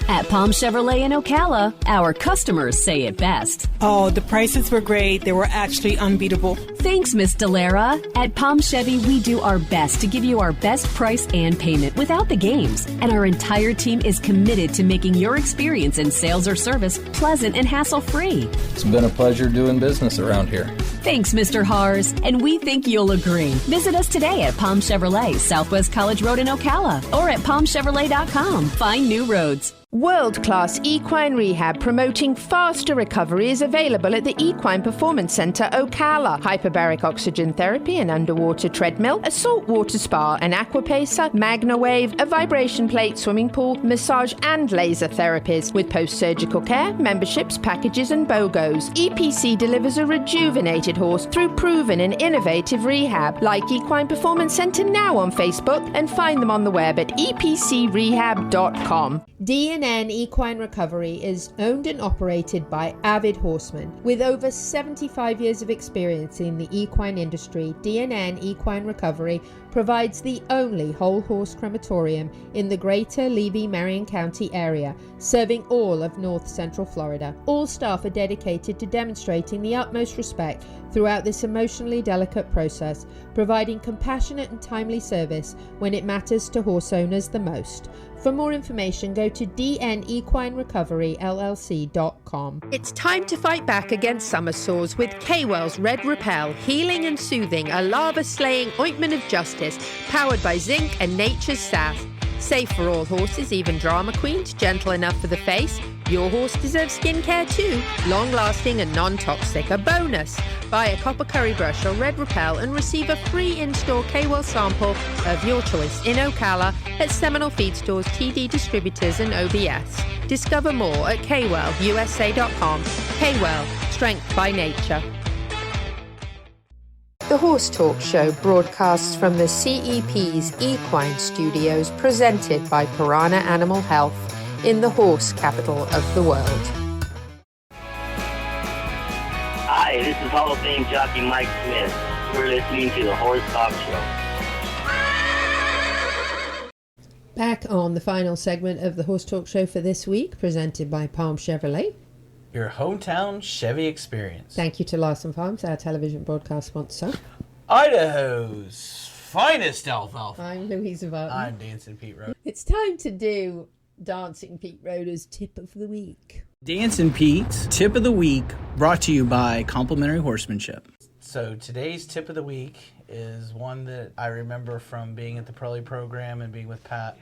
S17: At Palm Chevrolet in Ocala, our customers say it best.
S18: Oh, the prices were great. They were actually unbeatable.
S17: Thanks, Miss Dalera. At Palm Chevy, we do our best to give you our best price and payment without the games. And our entire team is committed to making your experience in sales or service pleasant and hassle-free.
S19: It's been a pleasure doing business around here.
S17: Thanks, Mr. Hars, and we think you'll agree. Visit us today at Palm Chevrolet, Southwest College Road in Ocala, or at palmchevrolet.com. Find new roads.
S4: World-class equine rehab promoting faster recovery is available at the Equine Performance Centre Ocala. Hyperbaric oxygen therapy, an underwater treadmill, a saltwater spa, an aquapacer, MagnaWave, a vibration plate, swimming pool, massage and laser therapies. With post-surgical care, memberships, packages and BOGOs, EPC delivers a rejuvenated horse through proven and innovative rehab. Like Equine Performance Centre now on Facebook and find them on the web at epcrehab.com.
S1: D&N Equine Recovery is owned and operated by avid horsemen. With over 75 years of experience in the equine industry, D&N Equine Recovery provides the only whole horse crematorium in the greater Levy-Marion County area, serving all of north central Florida. All staff are dedicated to demonstrating the utmost respect throughout this emotionally delicate process, providing compassionate and timely service when it matters to horse owners the most. For more information, go to dnequinerecoveryllc.com.
S4: It's time to fight back against summer sores with K-Well's Red Repel, healing and soothing, a lava-slaying ointment of justice, powered by zinc and nature's sass. Safe for all horses, even drama queens, gentle enough for the face. Your horse deserves skincare too, long-lasting and non-toxic. A bonus, buy a copper curry brush or Red Repel and receive a free in-store K-Well sample of your choice in Ocala at Seminole Feed Stores, TD Distributors and OBS. Discover more at kwellusa.com. K-Well, strength by nature. The Horse Talk Show broadcasts from the CEP's Equine Studios, presented by Piranha Animal Health in the horse capital of the world.
S8: Hi, this is Hall of Fame jockey Mike Smith. We're listening to the Horse Talk Show.
S1: Back on the final segment of the Horse Talk Show for this week, presented by Palm Chevrolet.
S2: Your hometown Chevy experience.
S1: Thank you to Larson Farms, our television broadcast sponsor.
S2: Idaho's finest alfalfa.
S1: I'm Louisa Barton.
S2: I'm Dancing Pete Road.
S1: It's time to do Dancing Pete Roder's Tip of the Week.
S21: Dancing Pete's Tip of the Week, brought to you by Complimentary Horsemanship.
S2: So today's Tip of the Week is one that I remember from being at the Prelly program and being with Pat,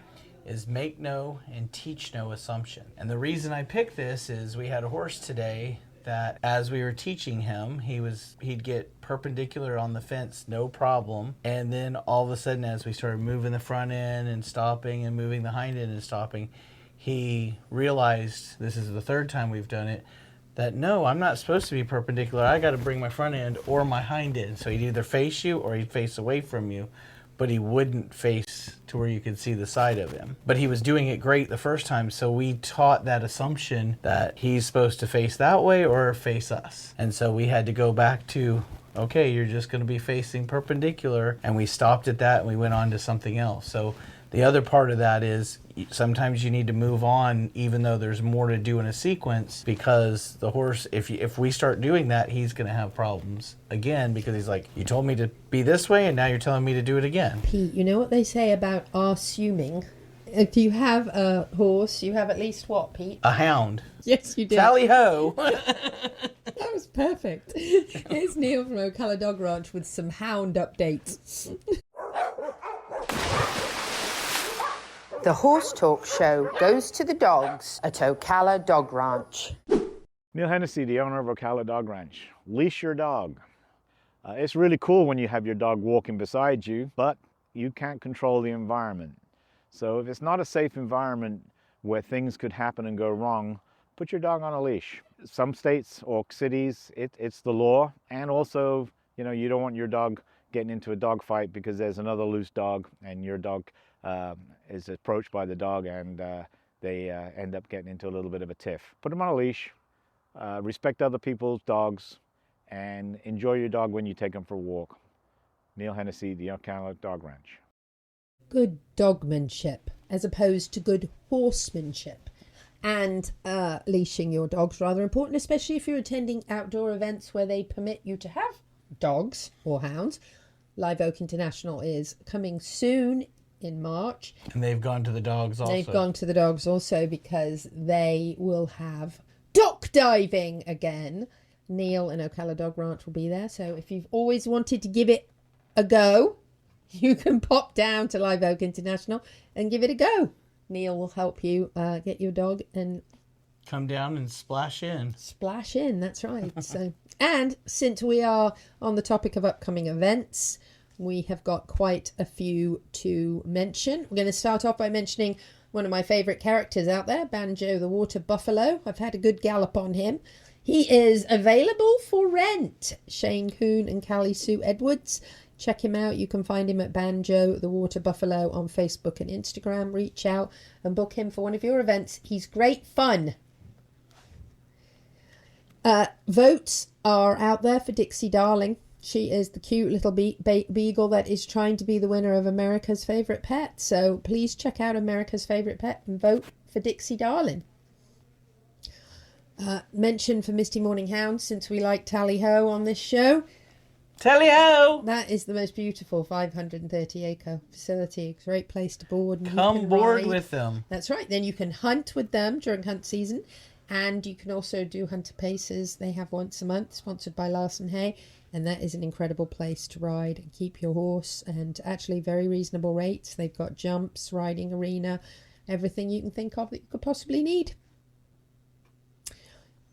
S2: is make no and teach no assumption. And the reason I picked this is we had a horse today that as we were teaching him, he'd get perpendicular on the fence, no problem. And then all of a sudden, as we started moving the front end and stopping and moving the hind end and stopping, he realized, this is the third time we've done it, that no, I'm not supposed to be perpendicular. I got to bring my front end or my hind end. So he'd either face you or he'd face away from you, but he wouldn't face to where you could see the side of him. But he was doing it great the first time, so we taught that assumption that he's supposed to face that way or face us. And so we had to go back to, okay, you're just going to be facing perpendicular, and we stopped at that and we went on to something else. So the other part of that is sometimes you need to move on even though there's more to do in a sequence, because the horse, if we start doing that, he's going to have problems again, because he's like, you told me to be this way and now you're telling me to do it again.
S1: Pete, you know what they say about assuming? If you have a horse, you have at least what, Pete?
S2: A hound.
S1: Yes, you do.
S2: Tally ho!
S1: That was perfect. Here's Neil from Ocala Dog Ranch with some hound updates.
S4: The Horse Talk Show goes to the dogs at Ocala Dog Ranch.
S22: Neil Hennessy, the owner of Ocala Dog Ranch. Leash your dog. It's really cool when you have your dog walking beside you, but you can't control the environment. So if it's not a safe environment where things could happen and go wrong, put your dog on a leash. Some states or cities, it's the law, and also, you don't want your dog getting into a dog fight because there's another loose dog and your dog is approached by the dog and they end up getting into a little bit of a tiff. Put them on a leash, respect other people's dogs, and enjoy your dog when you take them for a walk. Neil Hennessy, the Ocala Dog Ranch.
S1: Good dogmanship as opposed to good horsemanship. And leashing your dog's rather important, especially if you're attending outdoor events where they permit you to have dogs or hounds. Live Oak International is coming soon in March.
S2: And they've gone to the dogs also.
S1: They've gone to the dogs also because they will have dock diving again. Neil and Ocala Dog Ranch will be there. So if you've always wanted to give it a go, you can pop down to Live Oak International and give it a go. Neil will help you get your dog and
S2: come down and splash in.
S1: Splash in, that's right. So, and since we are on the topic of upcoming events, we have got quite a few to mention. We're going to start off by mentioning one of my favorite characters out there, Banjo the Water Buffalo. I've had a good gallop on him. He is available for rent. Shane Coon and Callie Sue Edwards. Check him out. You can find him at Banjo the Water Buffalo on Facebook and Instagram. Reach out and book him for one of your events. He's great fun. Votes are out there for Dixie Darling. She is the cute little beagle that is trying to be the winner of America's Favorite Pet. So please check out America's Favorite Pet and vote for Dixie Darling. Mention for Misty Morning Hound, since we like Tally Ho on this show.
S2: Tally Ho!
S1: That is the most beautiful 530 acre facility. Great place to board. And
S2: come board with them.
S1: That's right. Then you can hunt with them during hunt season. And you can also do hunter paces. They have once a month, sponsored by Larson Hay. And that is an incredible place to ride and keep your horse. And actually very reasonable rates. They've got jumps, riding arena, everything you can think of that you could possibly need.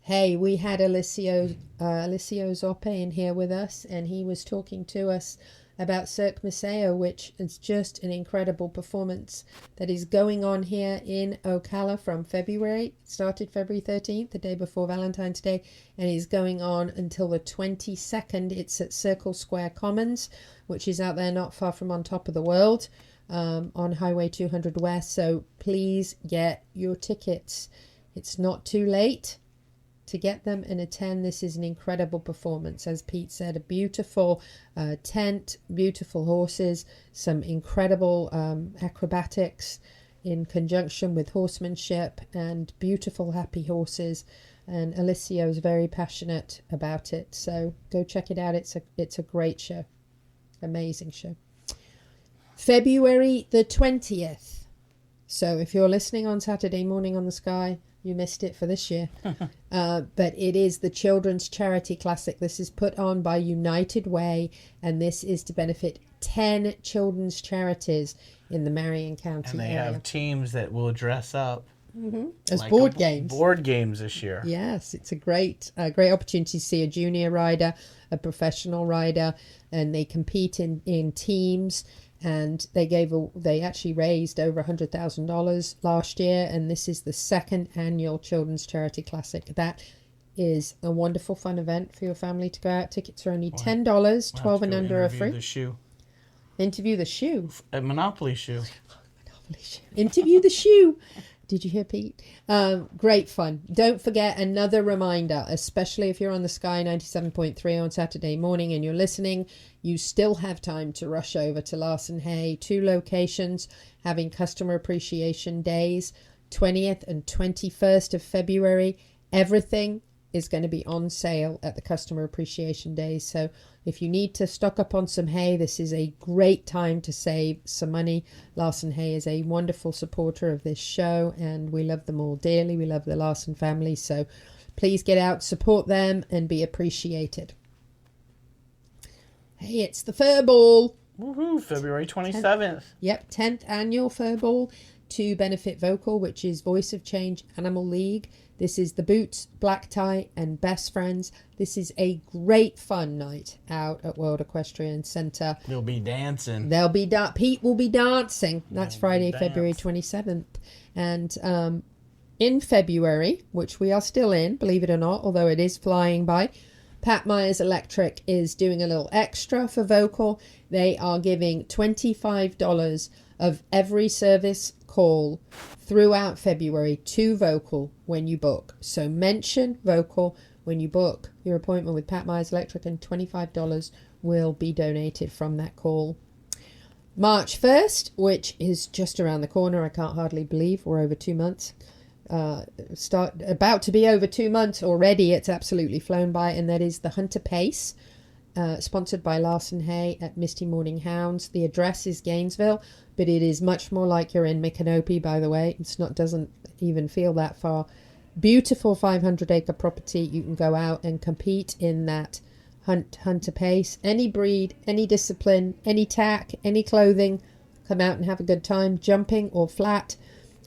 S1: Hey, we had Olissio Zoppe in here with us. And he was talking to us about Cirque Ma Ceo, which is just an incredible performance that is going on here in Ocala from February. Started February 13th, the day before Valentine's Day, and is going on until the 22nd. It's at Circle Square Commons, which is out there not far from On Top of the World, on Highway 200 West. So please get your tickets. It's not too late to get them and attend. This is an incredible performance. As Pete said, a beautiful tent, beautiful horses, some incredible acrobatics in conjunction with horsemanship, and beautiful happy horses. And Olissio is very passionate about it, so go check it out. It's a great show, amazing show. February the 20th. So if you're listening on Saturday morning on the Sky, you missed it for this year. But it is the Children's Charity Classic. This is put on by United Way, and this is to benefit 10 children's charities in the Marion County
S2: and they
S1: area.
S2: have teams that will dress up
S1: as
S2: like
S1: board games.
S2: Board games this year.
S1: Yes, it's a great opportunity to see a junior rider, a professional rider, and they compete in teams. And they actually raised over $100,000 last year, and this is the second annual Children's Charity Classic. That is a wonderful, fun event for your family to go out. Tickets are only $10. 12 and under are free.
S2: The shoe.
S1: Interview the shoe.
S2: A Monopoly shoe.
S1: Monopoly shoe. Interview the shoe. Did you hear Pete? Great fun. Don't forget, another reminder, especially if you're on the Sky 97.3 on Saturday morning and you're listening, you still have time to rush over to Larson Hay. 2 locations having customer appreciation days, 20th and 21st of February. Everything is going to be on sale at the customer appreciation days. So if you need to stock up on some hay, this is a great time to save some money. Larson Hay is a wonderful supporter of this show, and we love them all dearly. We love the Larson family. So please get out, support them, and be appreciated. Hey, it's the Fur Ball.
S2: Woohoo, February 27th.
S1: Yep, 10th annual Fur Ball to benefit Vocal, which is Voice of Change Animal League. This is the Boots, Black Tie, and Best Friends. This is a great fun night out at World Equestrian Centre.
S2: They'll be dancing.
S1: Pete will be dancing. That's Friday, February 27th. And in February, which we are still in, believe it or not, although it is flying by, Pat Myers Electric is doing a little extra for Vocal. They are giving $25 of every service call throughout February to Vocal when you book. So mention Vocal when you book your appointment with Pat Myers Electric, and $25 will be donated from that call. March 1st, which is just around the corner. I can't hardly believe we're over 2 months. About to be over 2 months already. It's absolutely flown by, and that is the Hunter Pace, sponsored by Larson Hay at Misty Morning Hounds. The address is Gainesville, but it is much more like you're in Micanopy, by the way. Doesn't even feel that far. beautiful 500-acre property. You can go out and compete in that hunter pace. Any breed, any discipline, any tack, any clothing. Come out and have a good time, jumping or flat.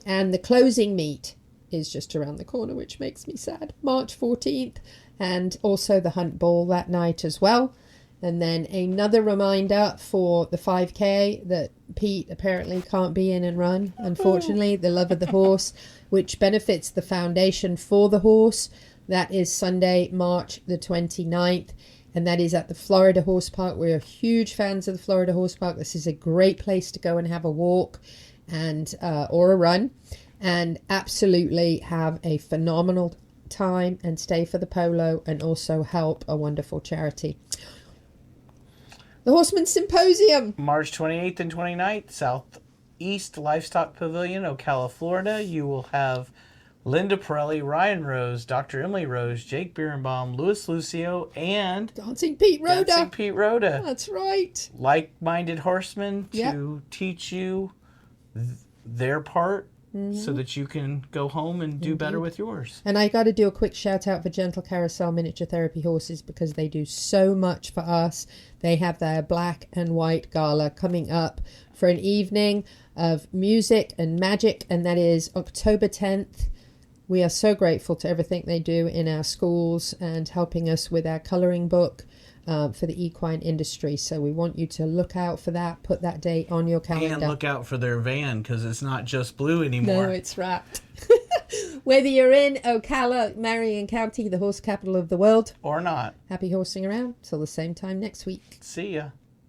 S1: And the closing meet is just around the corner, which makes me sad. March 14th. And also the hunt ball that night as well. And then another reminder for the 5K that Pete apparently can't be in and run, unfortunately, the Love of the Horse, which benefits the foundation for the horse. That is Sunday, March the 29th. And that is at the Florida Horse Park. We're huge fans of the Florida Horse Park. This is a great place to go and have a walk and or a run, and absolutely have a phenomenal time and stay for the polo and also help a wonderful charity. The Horseman Symposium.
S2: March 28th and 29th, Southeast Livestock Pavilion, Ocala, Florida. You will have Linda Pirelli, Ryan Rose, Dr. Emily Rose, Jake Birnbaum, Louis Lucio, and
S1: Dancing Pete Rhoda. That's right.
S2: Like-minded horsemen to teach you their part so that you can go home and do better with yours.
S1: And I got to do a quick shout out for Gentle Carousel Miniature Therapy Horses because they do so much for us. They have their black and white gala coming up for an evening of music and magic, and that is October 10th. We are so grateful to everything they do in our schools and helping us with our colouring book for the equine industry. So we want you to look out for that. Put that date on your calendar.
S2: And look out for their van because it's not just blue anymore.
S1: No, it's wrapped. Whether you're in Ocala, Marion County, the horse capital of the world,
S2: or not.
S1: Happy horsing around. Till the same time next week.
S2: See ya.